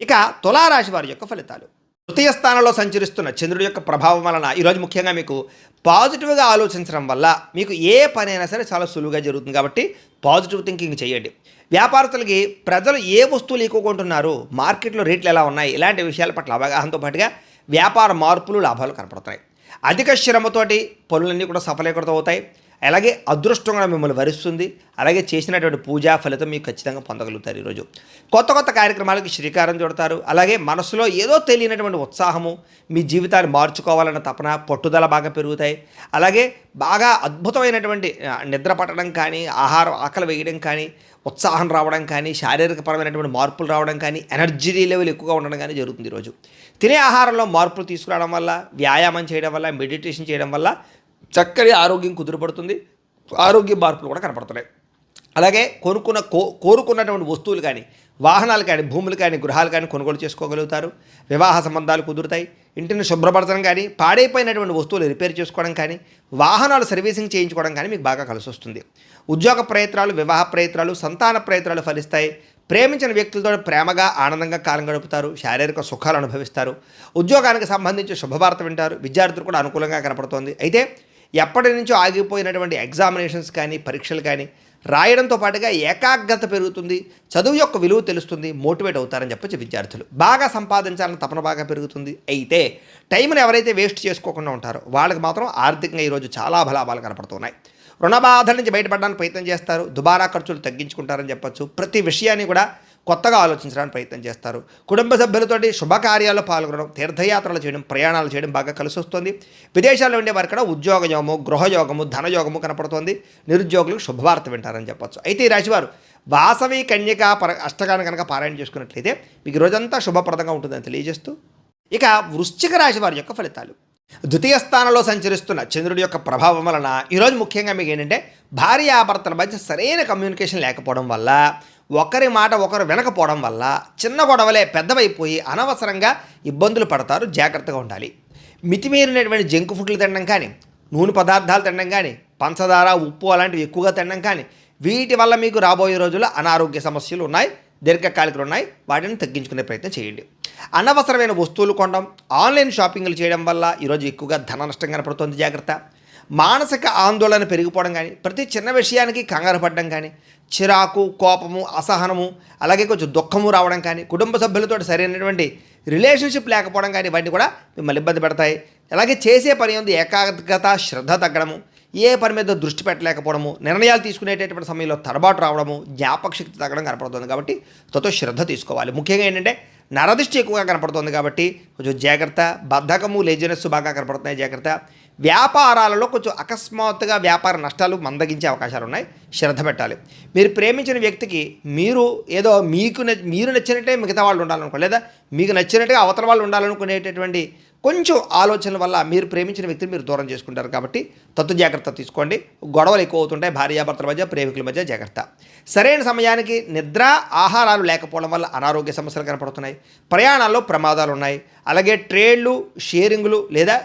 A: ఇక తులారాశి వారి యొక్క ఫలితాలు. తృతీయ స్థానంలో సంచరిస్తున్న చంద్రుడి యొక్క ప్రభావం వలన ఈరోజు ముఖ్యంగా మీకు పాజిటివ్గా ఆలోచించడం వల్ల మీకు ఏ పని అయినా సరే చాలా సులువుగా జరుగుతుంది. కాబట్టి పాజిటివ్ థింకింగ్ చేయండి. వ్యాపారస్తులకి ప్రజలు ఏ వస్తువులు ఎక్కువ కొంటున్నారు, మార్కెట్లో రేట్లు ఎలా ఉన్నాయి, ఇలాంటి విషయాల పట్ల అవగాహనతో పాటుగా వ్యాపార మార్పులు, లాభాలు కనపడుతున్నాయి. అధిక శ్రమతోటి పనులన్నీ కూడా సఫలీకృతం అవుతాయి. అలాగే అదృష్టం కూడా మిమ్మల్ని వరిస్తుంది. అలాగే చేసినటువంటి పూజా ఫలితం మీకు ఖచ్చితంగా పొందగలుగుతారు. ఈరోజు కొత్త కొత్త కార్యక్రమాలకి శ్రీకారం చుడతారు. అలాగే మనసులో ఏదో తెలియనటువంటి ఉత్సాహము, మీ జీవితాన్ని మార్చుకోవాలన్న తపన, పట్టుదల బాగా పెరుగుతాయి. అలాగే బాగా అద్భుతమైనటువంటి నిద్ర పట్టడం కానీ, ఆహారం ఆకలి వేయడం కానీ, ఉత్సాహం రావడం కానీ, శారీరకపరమైనటువంటి మార్పులు రావడం కానీ, ఎనర్జీ లెవెల్ ఎక్కువగా ఉండడం కానీ జరుగుతుంది. ఈరోజు తినే ఆహారంలో మార్పులు తీసుకురావడం వల్ల, వ్యాయామం చేయడం వల్ల, మెడిటేషన్ చేయడం వల్ల చక్కటి ఆరోగ్యం కుదురుపడుతుంది. ఆరోగ్య మార్పులు కూడా కనపడుతున్నాయి. అలాగే కోరుకున్నటువంటి వస్తువులు కానీ, వాహనాలు కానీ, భూములు కానీ, గృహాలు కానీ కొనుగోలు చేసుకోగలుగుతారు. వివాహ సంబంధాలు కుదురుతాయి. ఇంటిని శుభ్రపరచడం కానీ, పాడైపోయినటువంటి వస్తువులు రిపేర్ చేసుకోవడం కానీ, వాహనాలు సర్వీసింగ్ చేయించుకోవడం కానీ మీకు బాగా కలిసి వస్తుంది. ఉద్యోగ ప్రయత్నాలు, వివాహ ప్రయత్నాలు, సంతాన ప్రయత్నాలు ఫలిస్తాయి. ప్రేమించిన వ్యక్తులతో ప్రేమగా ఆనందంగా కాలం గడుపుతారు. శారీరక సుఖాలు అనుభవిస్తారు. ఉద్యోగానికి సంబంధించి శుభవార్త వింటారు. విద్యార్థులు కూడా అనుకూలంగా కనపడుతోంది. అయితే ఎప్పటి నుంచో ఆగిపోయినటువంటి ఎగ్జామినేషన్స్ కానీ, పరీక్షలు కానీ రాయడంతో పాటుగా ఏకాగ్రత పెరుగుతుంది. చదువు యొక్క విలువ తెలుస్తుంది. మోటివేట్ అవుతారని చెప్పొచ్చు. విద్యార్థులు బాగా సంపాదించాలని తపన బాగా పెరుగుతుంది. అయితే టైంని ఎవరైతే వేస్ట్ చేసుకోకుండా ఉంటారో వాళ్ళకి మాత్రం ఆర్థికంగా ఈరోజు చాలా లాభాలు కనపడుతున్నాయి. రుణ బాధల నుంచి బయటపడడానికి ప్రయత్నం చేస్తారు. దుబారా ఖర్చులు తగ్గించుకుంటారని చెప్పొచ్చు. ప్రతి విషయాన్ని కూడా కొత్తగా ఆలోచించడానికి ప్రయత్నం చేస్తారు. కుటుంబ సభ్యులతోటి శుభకార్యాల్లో పాల్గొనడం, తీర్థయాత్రలు చేయడం, ప్రయాణాలు చేయడం బాగా కలిసి వస్తుంది. విదేశాల్లో ఉండే వారికి కూడా ఉద్యోగయోగము, గృహయోగము, ధనయోగము కనపడుతోంది. నిరుద్యోగులకు శుభవార్త వింటారని చెప్పొచ్చు. అయితే ఈ రాశివారు వాసవి కన్యక అష్టకాన్ని కనుక పారాయణ చేసుకున్నట్లయితే మీకు రోజంతా శుభప్రదంగా ఉంటుందని తెలియజేస్తూ, ఇక వృశ్చిక రాశి వారి యొక్క ఫలితాలు. ద్వితీయ స్థానంలో సంచరిస్తున్న చంద్రుడి యొక్క ప్రభావం వలన ఈరోజు ముఖ్యంగా మీకు ఏంటంటే భార్యాభర్తల మధ్య సరైన కమ్యూనికేషన్ లేకపోవడం వల్ల, ఒకరి మాట ఒకరు వినకపోవడం వల్ల చిన్న గొడవలే పెద్దవైపోయి అనవసరంగా ఇబ్బందులు పడతారు. జాగ్రత్తగా ఉండాలి. మితిమీరినటువంటి జంక్ ఫుడ్లు తినడం కానీ, నూనె పదార్థాలు తినడం కానీ, పంచదార, ఉప్పు అలాంటివి ఎక్కువగా తినడం కానీ, వీటి వల్ల మీకు రాబోయే రోజుల్లో అనారోగ్య సమస్యలు ఉన్నాయి, దీర్ఘకాలికలు ఉన్నాయి. వాటిని తగ్గించుకునే ప్రయత్నం చేయండి. అనవసరమైన వస్తువులు కొనడం, ఆన్లైన్ షాపింగ్లు చేయడం వల్ల ఈరోజు ఎక్కువగా ధన నష్టం కనపడుతుంది. జాగ్రత్త. మానసిక ఆందోళన పెరిగిపోవడం కానీ, ప్రతి చిన్న విషయానికి కంగారు పడడం కానీ, చిరాకు, కోపము, అసహనము, అలాగే కొంచెం దుఃఖము రావడం కానీ, కుటుంబ సభ్యులతో సరైనటువంటి రిలేషన్షిప్ లేకపోవడం కానీ ఇవన్నీ కూడా మిమ్మల్ని ఇబ్బంది పెడతాయి. అలాగే చేసే పని ఉంది ఏకాగ్రత, శ్రద్ధ తగ్గడము, ఏ పని మీద దృష్టి పెట్టలేకపోవడము, నిర్ణయాలు తీసుకునేటటువంటి సమయంలో తడబాటు రావడము, జ్ఞాపక శక్తి తగ్గడం కనపడుతుంది. కాబట్టి శ్రద్ధ తీసుకోవాలి. ముఖ్యంగా ఏంటంటే నరదిష్టి ఎక్కువగా కనపడుతుంది. కాబట్టి కొంచెం జాగ్రత్త. బద్ధకము, లేజినెస్ బాగా కనపడుతున్నాయి. జాగ్రత్త. వ్యాపారాలలో కొంచెం అకస్మాత్తుగా వ్యాపార నష్టాలు మందగించే అవకాశాలు ఉన్నాయి. శ్రద్ధ పెట్టాలి. మీరు ప్రేమించిన వ్యక్తికి మీరు ఏదో మీరు నచ్చినట్టే మిగతా వాళ్ళు ఉండాలనుకో, లేదా మీకు నచ్చినట్టుగా అవతల వాళ్ళు ఉండాలనుకునేటటువంటి కొంచెం ఆలోచనల వల్ల మీరు ప్రేమించిన వ్యక్తిని మీరు దూరం చేసుకుంటారు కాబట్టి తత్తు జాగ్రత్త తీసుకోండి. గొడవలు ఎక్కువ అవుతుంటాయి భార్యాభర్తల మధ్య, ప్రేమికుల మధ్య. జాగ్రత్త. సరైన సమయానికి నిద్ర ఆహారాలు లేకపోవడం వల్ల అనారోగ్య సమస్యలు కనపడుతున్నాయి. ప్రయాణాల్లో ప్రమాదాలు ఉన్నాయి. అలాగే ట్రేడ్లు, షేరింగ్లు లేదా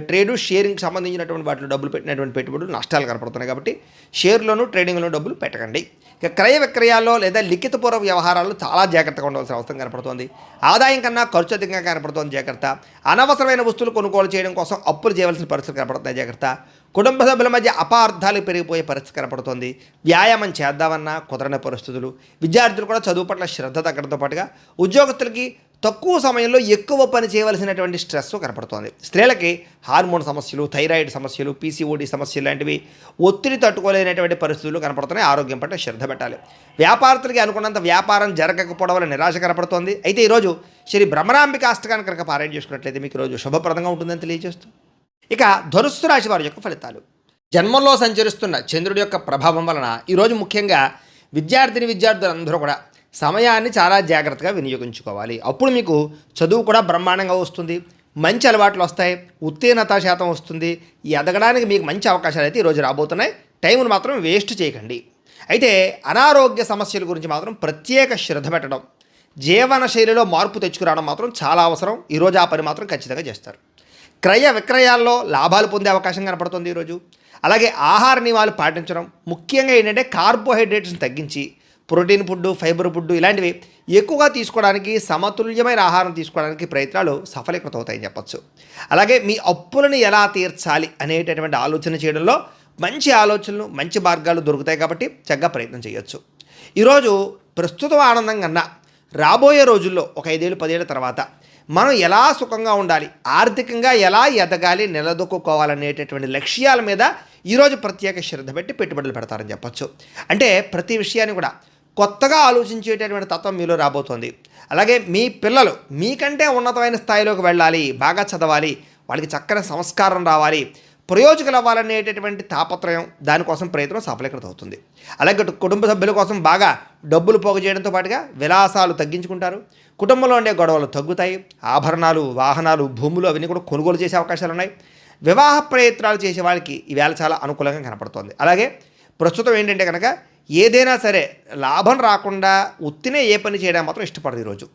A: ట్రేడు షేరింగ్కి సంబంధించినటువంటి వాటిలో డబ్బులు పెట్టినటువంటి పెట్టుబడులు నష్టాలు కనపడుతున్నాయి కాబట్టి షేర్లోను ట్రేడింగ్లోనూ డబ్బులు పెట్టకండి. ఇక క్రయ విక్రయాల్లో లేదా లిఖితపూర్వ వ్యవహారాల్లో చాలా జాగ్రత్తగా ఉండవలసిన అవసరం కనపడుతోంది. ఆదాయం కన్నా ఖర్చు అధికంగా కనపడుతోంది. జాగ్రత్త. అనవసరమైన వస్తువులు కొనుగోలు చేయడం కోసం అప్పులు చేయవలసిన పరిస్థితులు కనపడుతున్నాయి. జాగ్రత్త. కుటుంబ సభ్యుల మధ్య అపార్థాలు పెరిగిపోయే పరిస్థితి కనపడుతోంది. వ్యాయామం చేద్దామన్నా కుదరని పరిస్థితులు. విద్యార్థులు కూడా చదువు పట్ల శ్రద్ధ తగ్గడంతో పాటుగా ఉద్యోగస్తులకి తక్కువ సమయంలో ఎక్కువ పని చేయవలసినటువంటి స్ట్రెస్ కనపడుతోంది. స్త్రీలకి హార్మోన్ సమస్యలు, థైరాయిడ్ సమస్యలు, పీసీఓడి సమస్యలు లాంటివి ఒత్తిడి తట్టుకోలేనటువంటి పరిస్థితులు కనపడుతున్నాయి. ఆరోగ్యం పట్ల శ్రద్ధ పెట్టాలి. వ్యాపారస్తులకి అనుకున్నంత వ్యాపారం జరగకపోవడం వల్ల నిరాశ కనపడుతోంది. అయితే ఈరోజు శ్రీ భ్రమరాంబిక అష్టకాన్ని కనుక పారాయణ చేసుకున్నట్లయితే మీకు ఈరోజు శుభప్రదంగా ఉంటుందని తెలియజేస్తూ ఇక ధనుస్సు రాశి వారి యొక్క ఫలితాలు. జన్మంలో సంచరిస్తున్న చంద్రుడి యొక్క ప్రభావం వలన ఈరోజు ముఖ్యంగా విద్యార్థులందరూ కూడా సమయాన్ని చాలా జాగ్రత్తగా వినియోగించుకోవాలి. అప్పుడు మీకు చదువు కూడా బ్రహ్మాండంగా వస్తుంది, మంచి అలవాట్లు వస్తాయి, ఉత్తీర్ణత శాతం వస్తుంది. ఈ ఎదగడానికి మీకు మంచి అవకాశాలు అయితే ఈరోజు రాబోతున్నాయి. టైంను మాత్రం వేస్ట్ చేయకండి. అయితే అనారోగ్య సమస్యల గురించి మాత్రం ప్రత్యేక శ్రద్ధ పెట్టడం, జీవన శైలిలో మార్పు తెచ్చుకురావడం మాత్రం చాలా అవసరం. ఈరోజు ఆ పని మాత్రం ఖచ్చితంగా చేస్తారు. క్రయ విక్రయాల్లో లాభాలు పొందే అవకాశం కనపడుతుంది ఈరోజు. అలాగే ఆహార నియమాలు పాటించడం, ముఖ్యంగా ఏంటంటే కార్బోహైడ్రేట్స్ని తగ్గించి ప్రోటీన్ ఫుడ్, ఫైబర్ ఫుడ్ ఇలాంటివి ఎక్కువగా తీసుకోవడానికి, సమతుల్యమైన ఆహారం తీసుకోవడానికి ప్రయత్నాలు సఫలీకృతం అవుతాయని చెప్పచ్చు. అలాగే మీ అప్పులను ఎలా తీర్చాలి అనేటటువంటి ఆలోచన చేయడంలో మంచి ఆలోచనలు, మంచి మార్గాలు దొరుకుతాయి కాబట్టి చక్కగా ప్రయత్నం చేయొచ్చు. ఈరోజు ప్రస్తుతం ఆనందం కన్నా రాబోయే రోజుల్లో ఒక 5 ఏళ్ళు 10 ఏళ్ళ తర్వాత మనం ఎలా సుఖంగా ఉండాలి, ఆర్థికంగా ఎలా ఎదగాలి, నిలదొక్కుకోవాలనేటటువంటి లక్ష్యాల మీద ఈరోజు ప్రత్యేక శ్రద్ధ పెట్టి పెట్టుబడులు పెడతారని చెప్పచ్చు. అంటే ప్రతి విషయాన్ని కూడా కొత్తగా ఆలోచించేటటువంటి తత్వం మీలో రాబోతోంది. అలాగే మీ పిల్లలు మీకంటే ఉన్నతమైన స్థాయిలోకి వెళ్ళాలి, బాగా చదవాలి, వాళ్ళకి చక్కని సంస్కారం రావాలి, ప్రయోజకులు అవ్వాలనేటటువంటి తాపత్రయం, దానికోసం ప్రయత్నం సఫలీకృతం అవుతుంది. అలాగే కుటుంబ సభ్యుల కోసం బాగా డబ్బులు పోగు చేయడంతో పాటుగా విలాసాలు తగ్గించుకుంటారు. కుటుంబంలో ఉండే గొడవలు తగ్గుతాయి. ఆభరణాలు, వాహనాలు, భూములు అవన్నీ కూడా కొనుగోలు చేసే అవకాశాలు ఉన్నాయి. వివాహ ప్రయత్నాలు చేసే వాళ్ళకి ఈవేళ చాలా అనుకూలంగా కనపడుతోంది. అలాగే ప్రస్తుతం ఏంటంటే కనుక ఏదైనా సరే లాభం రాకుండా ఉత్తినే ఏ పని చేయడం మాత్రం ఇష్టపడదు ఈరోజు.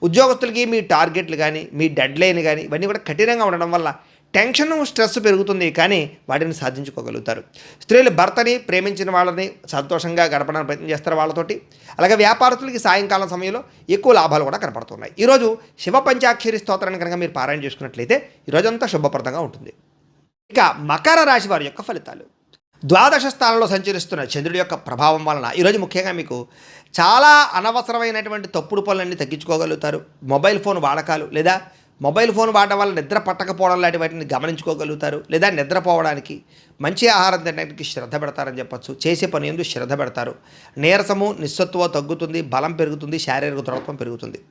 A: ఉద్యోగస్తులకి మీ టార్గెట్లు కానీ, మీ డెడ్ లైన్ కానీ ఇవన్నీ కూడా కఠినంగా ఉండడం వల్ల టెన్షన్, స్ట్రెస్ పెరుగుతుంది, కానీ వాటిని సాధించుకోగలుగుతారు. స్త్రీలు భర్తని, ప్రేమించిన వాళ్ళని సంతోషంగా గడపడానికి ప్రయత్నం చేస్తారు వాళ్ళతోటి. అలాగే వ్యాపారస్తులకి సాయంకాలం సమయంలో ఎక్కువ లాభాలు కూడా కనపడుతున్నాయి. ఈరోజు శివ పంచాక్షరి స్తోత్రాన్ని కనుక మీరు పారాయణ చేసుకున్నట్లయితే ఈరోజంతా శుభప్రదంగా ఉంటుంది. ఇక మకర రాశి వారి యొక్క ఫలితాలు. ద్వాదశ స్థానంలో సంచరిస్తున్న చంద్రుడి యొక్క ప్రభావం వలన ఈరోజు ముఖ్యంగా మీకు చాలా అనవసరమైనటువంటి తప్పుడు పనులన్నీ తగ్గించుకోగలుగుతారు. మొబైల్ ఫోన్ వాడకాలు లేదా మొబైల్ ఫోన్ వాడడం వల్ల నిద్ర పట్టకపోవడం లాంటి వాటిని గమనించుకోగలుగుతారు. లేదా నిద్రపోవడానికి, మంచి ఆహారం తినడానికి శ్రద్ధ పెడతారని చెప్పచ్చు. చేసే పని ఎందు శ్రద్ధ పెడతారు. నీరసము, నిస్సత్తువ తగ్గుతుంది, బలం పెరుగుతుంది, శారీరక దృఢత్వం పెరుగుతుంది.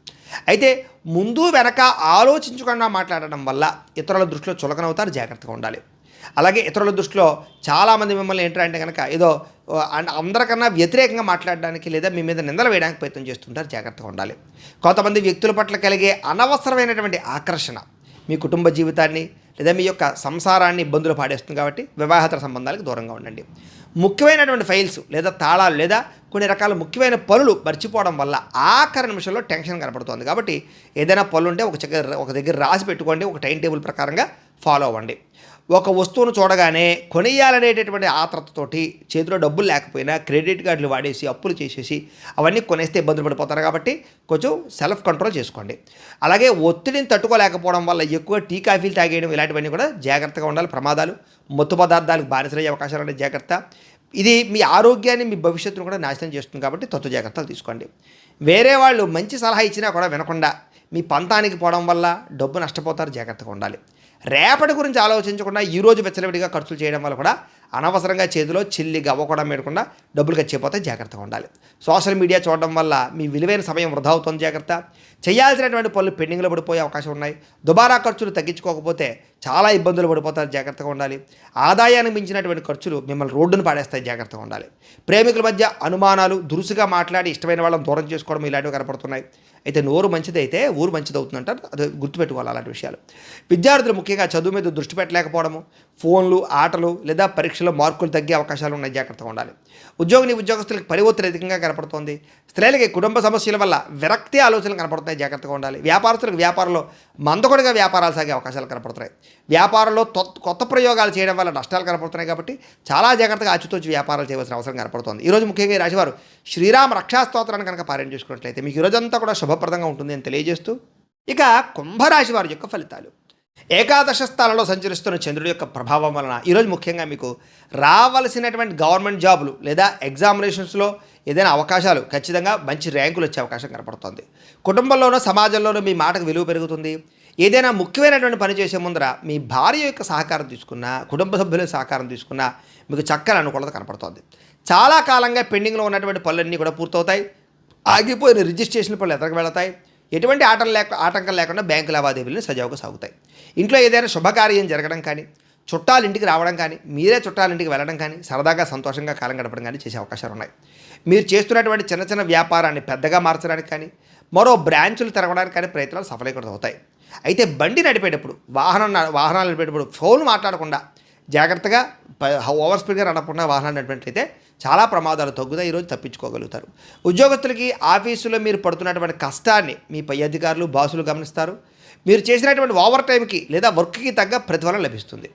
A: అయితే ముందు వెనక ఆలోచించకుండా మాట్లాడడం వల్ల ఇతరుల దృష్టిలో చులకనవుతారు. జాగ్రత్తగా ఉండాలి. అలాగే ఇతరుల దృష్టిలో చాలామంది మిమ్మల్ని ఏంటంటే కనుక ఏదో అందరికన్నా వ్యతిరేకంగా మాట్లాడడానికి లేదా మీ మీద నిందలు వేయడానికి ప్రయత్నం చేస్తుంటారు. జాగ్రత్తగా ఉండాలి. కొంతమంది వ్యక్తుల పట్ల కలిగే అనవసరమైనటువంటి ఆకర్షణ మీ కుటుంబ జీవితాన్ని లేదా మీ యొక్క సంసారాన్ని ఇబ్బందులు పాడేస్తుంది కాబట్టి వివాహేతర సంబంధాలకు దూరంగా ఉండండి. ముఖ్యమైనటువంటి ఫైల్స్ లేదా తాళాలు లేదా కొన్ని రకాల ముఖ్యమైన పనులు మర్చిపోవడం వల్ల ఆఖరి నిమిషంలో టెన్షన్ కనపడుతుంది. కాబట్టి ఏదైనా పనులు ఉంటే ఒక దగ్గర రాసి పెట్టుకోండి. ఒక టైం టేబుల్ ప్రకారంగా ఫాలో అవ్వండి. ఒక వస్తువును చూడగానే కొనియాలనేటటువంటి ఆత్రతతోటి చేతిలో డబ్బులు లేకపోయినా క్రెడిట్ కార్డులు వాడేసి అప్పులు చేసేసి అవన్నీ కొనేస్తే ఇబ్బందులు పడిపోతారు. కాబట్టి కొంచెం సెల్ఫ్ కంట్రోల్ చేసుకోండి. అలాగే ఒత్తిడిని తట్టుకోలేకపోవడం వల్ల ఎక్కువ టీ కాఫీలు తాగేయడం ఇలాంటివన్నీ కూడా జాగ్రత్తగా ఉండాలి. ప్రమాదాలు, మత్తు పదార్థాలకు బానిసలయ్యే అవకాశాలు ఉన్నాయి. జాగ్రత్త. ఇది మీ ఆరోగ్యాన్ని, మీ భవిష్యత్తును కూడా నాశనం చేస్తుంది. కాబట్టి తత్వ జాగ్రత్తలు తీసుకోండి. వేరే వాళ్ళు మంచి సలహా ఇచ్చినా కూడా వినకుండా మీ పంతానికి పోవడం వల్ల డబ్బు నష్టపోతారు. జాగ్రత్తగా ఉండాలి. రేపటి గురించి ఆలోచించకుండా ఈరోజు వెచ్చలవిడిగా ఖర్చులు చేయడం వల్ల కూడా అనవసరంగా చేతిలో చిల్లి గవ్వకుండా మేడకుండా డబ్బులు ఖర్చయిపోతే జాగ్రత్తగా ఉండాలి. సోషల్ మీడియా చూడడం వల్ల మీ విలువైన సమయం వృధా అవుతుంది. జాగ్రత్త. చేయాల్సినటువంటి పనులు పెండింగ్లో పడిపోయే అవకాశం ఉన్నాయి. దుబారా ఖర్చులు తగ్గించుకోకపోతే చాలా ఇబ్బందులు పడిపోతారు, జాగ్రత్తగా ఉండాలి. ఆదాయానికి మించినటువంటి ఖర్చులు మిమ్మల్ని రోడ్డును పాడేస్తాయి, జాగ్రత్తగా ఉండాలి. ప్రేమికుల మధ్య అనుమానాలు, దురుసుగా మాట్లాడి ఇష్టమైన వాళ్ళని దూరం చేసుకోవడం ఇలాంటివి కనపడుతున్నాయి. అయితే నోరు మంచిదైతే ఊరు మంచిది అవుతుందంటారు, అది గుర్తుపెట్టుకోవాలి అలాంటి విషయాలు. విద్యార్థులు ముఖ్యంగా చదువు మీద దృష్టి పెట్టలేకపోవడము, ఫోన్లు, ఆటలు లేదా పరీక్షలో మార్కులు తగ్గే అవకాశాలు ఉన్నాయి, జాగ్రత్తగా ఉండాలి. ఉద్యోగస్తులకు పని ఒత్తిడి అధికంగా కనపడుతోంది. స్త్రీలకి కుటుంబ సమస్యల వల్ల విరక్తి ఆలోచనలు కనపడుతున్నాయి, జాగ్రత్తగా ఉండాలి. వ్యాపారస్తులకు వ్యాపారంలో మందకొడిగా వ్యాపారాలు సాగే అవకాశాలు కనపడుతున్నాయి. వ్యాపారంలో కొత్త ప్రయోగాలు చేయడం వల్ల నష్టాలు కనపడుతున్నాయి కాబట్టి చాలా జాగ్రత్తగా ఆచితూచి వ్యాపారాలు చేయవలసిన అవసరం కనపడుతోంది. ఈరోజు ముఖ్యంగా ఈ రాశివారు శ్రీరామ రక్షా స్తోత్రాన్ని కనుక పారాయణ చేసుకున్నట్లయితే మీకు ఈరోజంతా కూడా శుభప్రదంగా ఉంటుంది అని తెలియజేస్తూ, ఇక కుంభరాశి వారి యొక్క ఫలితాలు. ఏకాదశ స్థానంలో సంచరిస్తున్న చంద్రుడి యొక్క ప్రభావం వలన ఈరోజు ముఖ్యంగా మీకు రావాల్సినటువంటి గవర్నమెంట్ జాబులు లేదా ఎగ్జామినేషన్స్లో ఏదైనా అవకాశాలు, ఖచ్చితంగా మంచి ర్యాంకులు వచ్చే అవకాశం కనపడుతుంది. కుటుంబంలోనూ సమాజంలోనూ మీ మాటకు విలువ పెరుగుతుంది. ఏదైనా ముఖ్యమైనటువంటి పని చేసే ముందర మీ భార్య యొక్క సహకారం తీసుకున్నా, కుటుంబ సభ్యుల సహకారం తీసుకున్నా మీకు చక్కని అనుకూలత కనపడుతుంది. చాలా కాలంగా పెండింగ్లో ఉన్నటువంటి పనులన్నీ కూడా పూర్తవుతాయి. ఆగిపోయిన రిజిస్ట్రేషన్ పనులు ఎదరికి వెళతాయి. ఎటువంటి ఆటంకం లేకుండా బ్యాంకు లావాదేవీలను సజావుగా సాగుతాయి. ఇంట్లో ఏదైనా శుభకార్యం జరగడం కానీ, చుట్టాలు ఇంటికి రావడం కానీ, మీరే చుట్టాల ఇంటికి వెళ్ళడం కానీ, సరదాగా సంతోషంగా కాలం గడపడం కానీ చేసే అవకాశాలు ఉన్నాయి. మీరు చేస్తున్నటువంటి చిన్న చిన్న వ్యాపారాన్ని పెద్దగా మార్చడానికి కానీ, మరో బ్రాంచులు తెరవడానికి కానీ ప్రయత్నాలు సఫలీకృతం అవుతాయి. అయితే బండి నడిపేటప్పుడు, వాహనాలు నడిపేటప్పుడు ఫోన్ మాట్లాడకుండా జాగ్రత్తగా ఓవర్ స్పీడ్గా నడపకుండా వాహనాలు నడిపినట్లయితే చాలా ప్రమాదాలు తగ్గుతాయి. ఈరోజు తప్పించుకోగలుగుతారు. ఉద్యోగస్తులకి ఆఫీసులో మీరు పడుతున్నటువంటి కష్టాన్ని మీ పై అధికారులు, బాసులు గమనిస్తారు. మీరు చేసినటువంటి ఓవర్ టైంకి లేదా వర్క్కి తగ్గ ప్రతిఫలం లభిస్తుంది.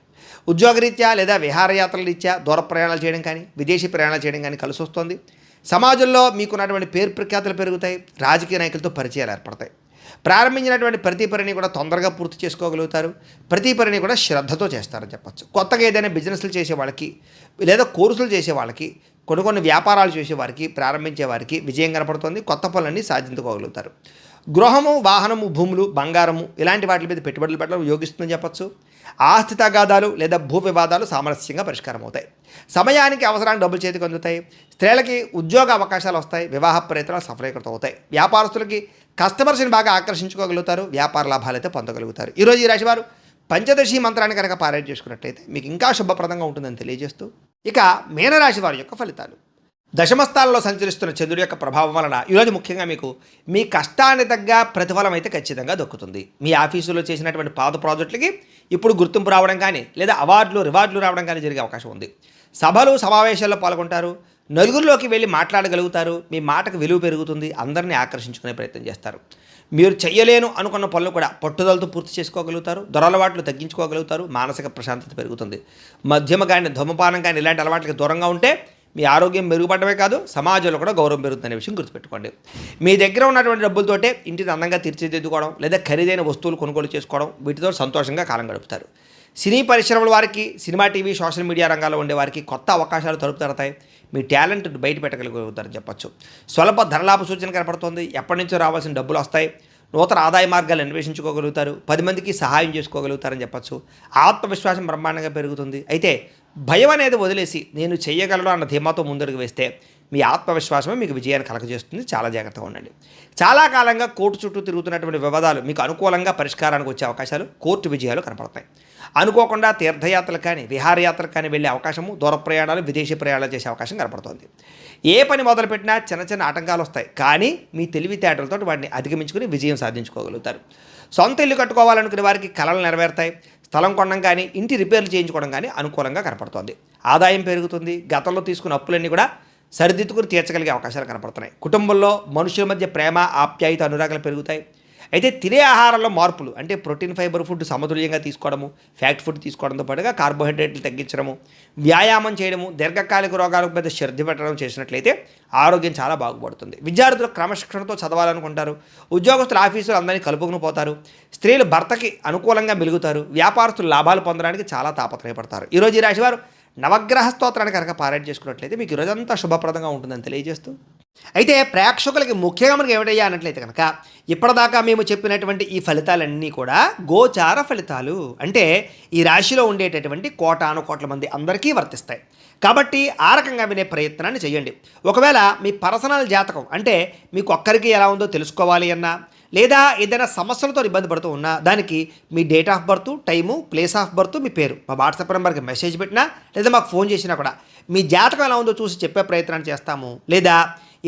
A: ఉద్యోగరీత్యా లేదా విహారయాత్రల రీత్యా దూర ప్రయాణాలు చేయడం కానీ, విదేశీ ప్రయాణాలు చేయడం కానీ కలిసి వస్తుంది. సమాజంలో మీకున్నటువంటి పేరు ప్రఖ్యాతులు పెరుగుతాయి. రాజకీయ నాయకులతో పరిచయాలు ఏర్పడతాయి. ప్రారంభించినటువంటి ప్రతి పనిని కూడా తొందరగా పూర్తి చేసుకోగలుగుతారు. ప్రతి పనిని కూడా శ్రద్ధతో చేస్తారని చెప్పచ్చు. కొత్తగా ఏదైనా బిజినెస్లు చేసే వాళ్ళకి లేదా కోర్సులు చేసే వాళ్ళకి, కొన్ని వ్యాపారాలు చేసే వారికి, ప్రారంభించే వారికి విజయం కనపడుతుంది. కొత్త పనులన్నీ సాధించుకోగలుగుతారు. గృహము, వాహనము, భూములు, బంగారము ఇలాంటి వాటి మీద పెట్టుబడులు పెట్టడం యోగిస్తుందని చెప్పచ్చు. ఆస్తి తగాదాలు లేదా భూ వివాదాలు సామరస్యంగా పరిష్కారం అవుతాయి. సమయానికి అవసరానికి డబ్బులు చేతికి అందుతాయి. స్త్రీలకి ఉద్యోగ అవకాశాలు వస్తాయి. వివాహ ప్రయత్నాలు సఫలీకృతం అవుతాయి. వ్యాపారస్తులకి కస్టమర్స్ని బాగా ఆకర్షించుకోగలుగుతారు. వ్యాపార లాభాలు అయితే పొందగలుగుతారు. ఈరోజు ఈ రాశి వారు పంచదశి మంత్రాన్ని కనుక పారాయణ చేసుకున్నట్లయితే మీకు ఇంకా శుభప్రదంగా ఉంటుందని తెలియజేస్తూ, ఇక మీనరాశి వారి యొక్క ఫలితాలు. దశమస్థానంలో సంచరిస్తున్న చంద్రుడి యొక్క ప్రభావం వలన ఈరోజు ముఖ్యంగా మీకు మీ కష్టాన్ని తగ్గ ప్రతిఫలం అయితే ఖచ్చితంగా దక్కుతుంది. మీ ఆఫీసులో చేసినటువంటి పాత ప్రాజెక్టులకి ఇప్పుడు గుర్తింపు రావడం కానీ లేదా రివార్డులు రావడం కానీ జరిగే అవకాశం ఉంది. సభలు, సమావేశాల్లో పాల్గొంటారు. నలుగురిలోకి వెళ్ళి మాట్లాడగలుగుతారు. మీ మాటకు విలువ పెరుగుతుంది. అందరినీ ఆకర్షించుకునే ప్రయత్నం చేస్తారు. మీరు చెయ్యలేను అనుకున్న పనులు కూడా పట్టుదలతో పూర్తి చేసుకోగలుగుతారు. దురలవాట్లు తగ్గించుకోగలుగుతారు. మానసిక ప్రశాంతత పెరుగుతుంది. మద్యమ కానీ, ధూమపానం కానీ ఇలాంటి అలవాట్లకి దూరంగా ఉంటే మీ ఆరోగ్యం మెరుగుపడమే కాదు, సమాజంలో కూడా గౌరవం పెరుగుతుందనే విషయం గుర్తుపెట్టుకోండి. మీ దగ్గర ఉన్నటువంటి డబ్బులతోటే ఇంటిని అందంగా తీర్చిదిద్దుకోవడం లేదా ఖరీదైన వస్తువులు కొనుగోలు చేసుకోవడం, వీటితో సంతోషంగా కాలం గడుపుతారు. సినీ పరిశ్రమల వారికి, సినిమా, టీవీ, సోషల్ మీడియా రంగాల్లో ఉండే వారికి కొత్త అవకాశాలు తలుపు తడతాయి. మీ టాలెంట్ బయట పెట్టగలుగుతారని చెప్పచ్చు. స్వల్ప ధనలాభ సూచన కనపడుతుంది. ఎప్పటి నుంచో రావాల్సిన డబ్బులు వస్తాయి. నూతన ఆదాయ మార్గాలు అన్వేషించుకోగలుగుతారు. 10 మందికి సహాయం చేసుకోగలుగుతారని చెప్పచ్చు. ఆత్మవిశ్వాసం బ్రహ్మాండంగా పెరుగుతుంది. అయితే భయం అనేది వదిలేసి నేను చేయగలను అన్న ధీమాతో ముందడుగు వేస్తే మీ ఆత్మవిశ్వాసమే మీకు విజయాన్ని కలగజేస్తుంది. చాలా జాగ్రత్తగా ఉండండి. చాలా కాలంగా కోర్టు చుట్టూ తిరుగుతున్నటువంటి వివాదాలు మీకు అనుకూలంగా పరిష్కారానికి వచ్చే అవకాశాలు, కోర్టు విజయాలు కనపడతాయి. అనుకోకుండా తీర్థయాత్రలు కానీ, విహారయాత్రలు కానీ వెళ్ళే అవకాశము, దూర ప్రయాణాలు, విదేశీ ప్రయాణాలు చేసే అవకాశం కనపడుతుంది. ఏ పని మొదలుపెట్టినా చిన్న చిన్న ఆటంకాలు వస్తాయి. కానీ మీ తెలివితేటలతో వాటిని అధిగమించుకుని విజయం సాధించుకోగలుగుతారు. సొంత ఇల్లు కట్టుకోవాలనుకునే వారికి కలలు నెరవేరుతాయి. స్థలం కొనడం కానీ, ఇంటి రిపేర్లు చేయించుకోవడం కానీ అనుకూలంగా కనపడుతుంది. ఆదాయం పెరుగుతుంది. గతంలో తీసుకున్న అప్పులన్నీ కూడా సరిదిద్దుకుని తీర్చగలిగే అవకాశాలు కనపడుతున్నాయి. కుటుంబంలో మనుషుల మధ్య ప్రేమ, ఆప్యాయత, అనురాగాలు పెరుగుతాయి. అయితే తినే ఆహారంలో మార్పులు, అంటే ప్రోటీన్, ఫైబర్ ఫుడ్ సమతుల్యంగా తీసుకోవడము, ఫ్యాక్ట్ ఫుడ్ తీసుకోవడంతో పాటుగా కార్బోహైడ్రేట్లు తగ్గించడము, వ్యాయామం చేయడము, దీర్ఘకాలిక రోగాల మీద శ్రద్ధ పెట్టడం చేసినట్లయితే ఆరోగ్యం చాలా బాగుపడుతుంది. విద్యార్థులు క్రమశిక్షణతో చదవాలనుకుంటారు. ఉద్యోగస్తులు ఆఫీసులు అందరినీ కలుపుకుని పోతారు. స్త్రీలు భర్తకి అనుకూలంగా మెలుగుతారు. వ్యాపారస్తులు లాభాలు పొందడానికి చాలా తాపత్రయపడతారు. ఈరోజు ఈ రాశివారు నవగ్రహ స్తోత్రాన్ని కనుక పారాయణ చేసుకున్నట్లయితే మీకు ఈరోజంతా శుభప్రదంగా ఉంటుందని తెలియజేస్తూ, అయితే ప్రేక్షకులకి ముఖ్యంగా మనకి ఏమిటయ్యా అన్నట్లయితే కనుక ఇప్పటిదాకా మేము చెప్పినటువంటి ఈ ఫలితాలన్నీ కూడా గోచార ఫలితాలు, అంటే ఈ రాశిలో ఉండేటటువంటి కోటాను కోట్ల మంది అందరికీ వర్తిస్తాయి. కాబట్టి ఆ రకంగా వినే ప్రయత్నాన్ని చేయండి. ఒకవేళ మీ పర్సనల్ జాతకం, అంటే మీకు ఒక్కరికి ఎలా ఉందో తెలుసుకోవాలి అన్నా లేదా ఏదైనా సమస్యలతో ఇబ్బంది పడుతూ ఉన్నా దానికి మీ date of birth, time, place of birth, మీ పేరు మా వాట్సాప్ నెంబర్కి మెసేజ్ పెట్టినా లేదా మాకు ఫోన్ చేసినా కూడా మీ జాతకం ఎలా ఉందో చూసి చెప్పే ప్రయత్నం చేస్తాము. లేదా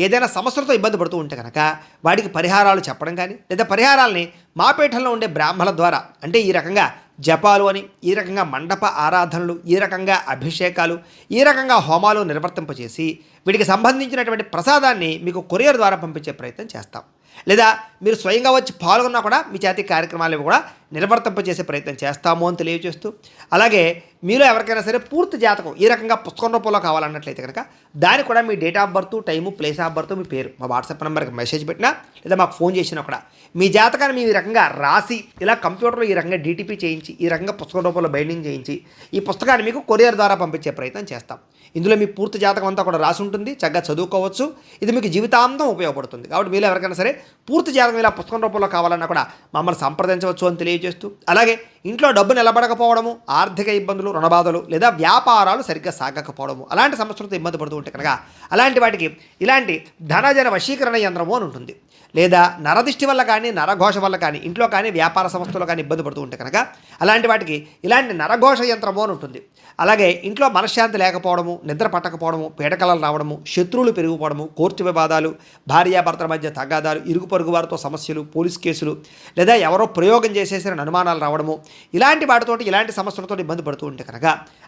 A: ఏదైనా సమస్యలతో ఇబ్బంది పడుతూ ఉంటే కనుక వాటికి పరిహారాలు చెప్పడం కానీ లేదా పరిహారాలని మా పీఠంలో ఉండే బ్రాహ్మణుల ద్వారా అంటే ఈ రకంగా జపాలు అని, ఈ రకంగా మండప ఆరాధనలు, ఈ రకంగా అభిషేకాలు, ఈ రకంగా హోమాలు నిర్వర్తింపచేసి వీటికి సంబంధించినటువంటి ప్రసాదాన్ని మీకు కొరియర్ ద్వారా పంపించే ప్రయత్నం చేస్తాం. లేదా మీరు స్వయంగా వచ్చి పాల్గొన్నా కూడా మీ చేతి కార్యక్రమాలు కూడా నిర్వర్తింపజేసే ప్రయత్నం చేస్తాము అని తెలియజేస్తూ, అలాగే మీలో ఎవరికైనా సరే పూర్తి జాతకం ఈ రకంగా పుస్తకం రూపంలో కావాలన్నట్లయితే కనుక దానికి కూడా మీ date of birth, time, place of birth, మీ పేరు మా వాట్సాప్ నెంబర్కి మెసేజ్ పెట్టినా లేదా మాకు ఫోన్ చేసినా కూడా మీ జాతకాన్ని మేము ఈ రకంగా రాసి ఇలా కంప్యూటర్లో ఈ రకంగా డీటీపీ చేయించి ఈ రకంగా పుస్తకం రూపంలో బైండింగ్ చేయించి ఈ పుస్తకాన్ని మీకు కొరియర్ ద్వారా పంపించే ప్రయత్నం చేస్తాం. ఇందులో మీ పూర్తి జాతకం అంతా కూడా రాసి ఉంటుంది, చక్కగా చదువుకోవచ్చు. ఇది మీకు జీవితాంతం ఉపయోగపడుతుంది. కాబట్టి మీలో ఎవరికైనా సరే పూర్తి జాతకం ఇలా పుస్తకం రూపంలో కావాలన్నా కూడా మమ్మల్ని సంప్రదించవచ్చు అని తెలియజేస్తూ, అలాగే ఇంట్లో డబ్బు నిలబడకపోవడము, ఆర్థిక ఇబ్బందులు, రుణబాధలు లేదా వ్యాపారాలు సరిగ్గా సాగకపోవడము అలాంటి సమస్యలతో ఇబ్బంది పడుతూ ఉంటే కనుక అలాంటి వాటికి ఇలాంటి ధనజన వశీకరణ యంత్రము అని ఉంటుంది. లేదా నరదిష్టి వల్ల కానీ నరఘోష వల్ల కానీ ఇంట్లో కానీ వ్యాపార సంస్థలు కానీ ఇబ్బంది పడుతూ ఉంటే కనుక అలాంటి వాటికి ఇలాంటి నరఘోష యంత్రము అని ఉంటుంది. అలాగే ఇంట్లో మనశ్శాంతి లేకపోవడము, నిద్ర పట్టకపోవడము, పీడకలలు రావడము, శత్రువులు పెరిగిపోవడము, కోర్టు వివాదాలు, భార్యాభర్తల మధ్య తగాదాలు, ఇరుగు పొరుగు వారితో సమస్యలు, పోలీస్ కేసులు, లేదా ఎవరో ప్రయోగం చేసేసిన అనుమానాలు రావడము ఇలాంటి వాటితోటి ఇలాంటి సమస్యలతో ఇబ్బంది పడుతూ ఉంటే కనుక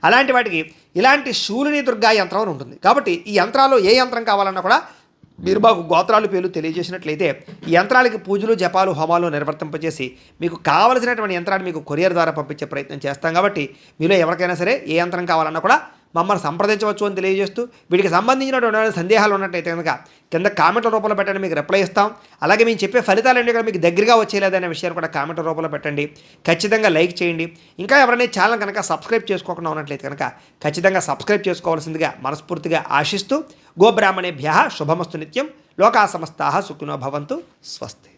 A: అలాంటి వాటికి ఇలాంటి శూలిని దుర్గా యంత్రం అని ఉంటుంది. కాబట్టి ఈ యంత్రాలు ఏ యంత్రం కావాలన్నా కూడా మీరు మాకు గోత్రాలు పేర్లు తెలియజేసినట్లయితే ఈ యంత్రాలకి పూజలు, జపాలు, హోమాలు నిర్వర్తింపజేసి మీకు కావలసినటువంటి యంత్రాన్ని మీకు కొరియర్ ద్వారా పంపించే ప్రయత్నం చేస్తాం. కాబట్టి మీలో ఎవరికైనా సరే ఏ యంత్రం కావాలన్నా కూడా మమ్మల్ని సంప్రదించవచ్చు అని తెలియజేస్తూ, వీటికి సంబంధించినటువంటి సందేహాలు ఉన్నట్టయితే కనుక కింద కామెంట్ల రూపంలో పెట్టండి, మీకు రిప్లై ఇస్తాం. అలాగే మేము చెప్పే ఫలితాలు ఏంటి కూడా మీకు దగ్గరగా వచ్చేలేదనే విషయాలు కూడా కామెంట్ల రూపంలో పెట్టండి. ఖచ్చితంగా లైక్ చేయండి. ఇంకా ఎవరైనా ఛానల్ కనుక సబ్స్క్రైబ్ చేసుకోకుండా ఉన్నట్లయితే కనుక ఖచ్చితంగా సబ్స్క్రైబ్ చేసుకోవాల్సిందిగా మనస్ఫూర్తిగా ఆశిస్తూ, గోబ్రాహ్మణేభ్యః శుభమస్తు నిత్యం. లోకా సమస్తాః సుఖినో భవంతు. స్వస్తి.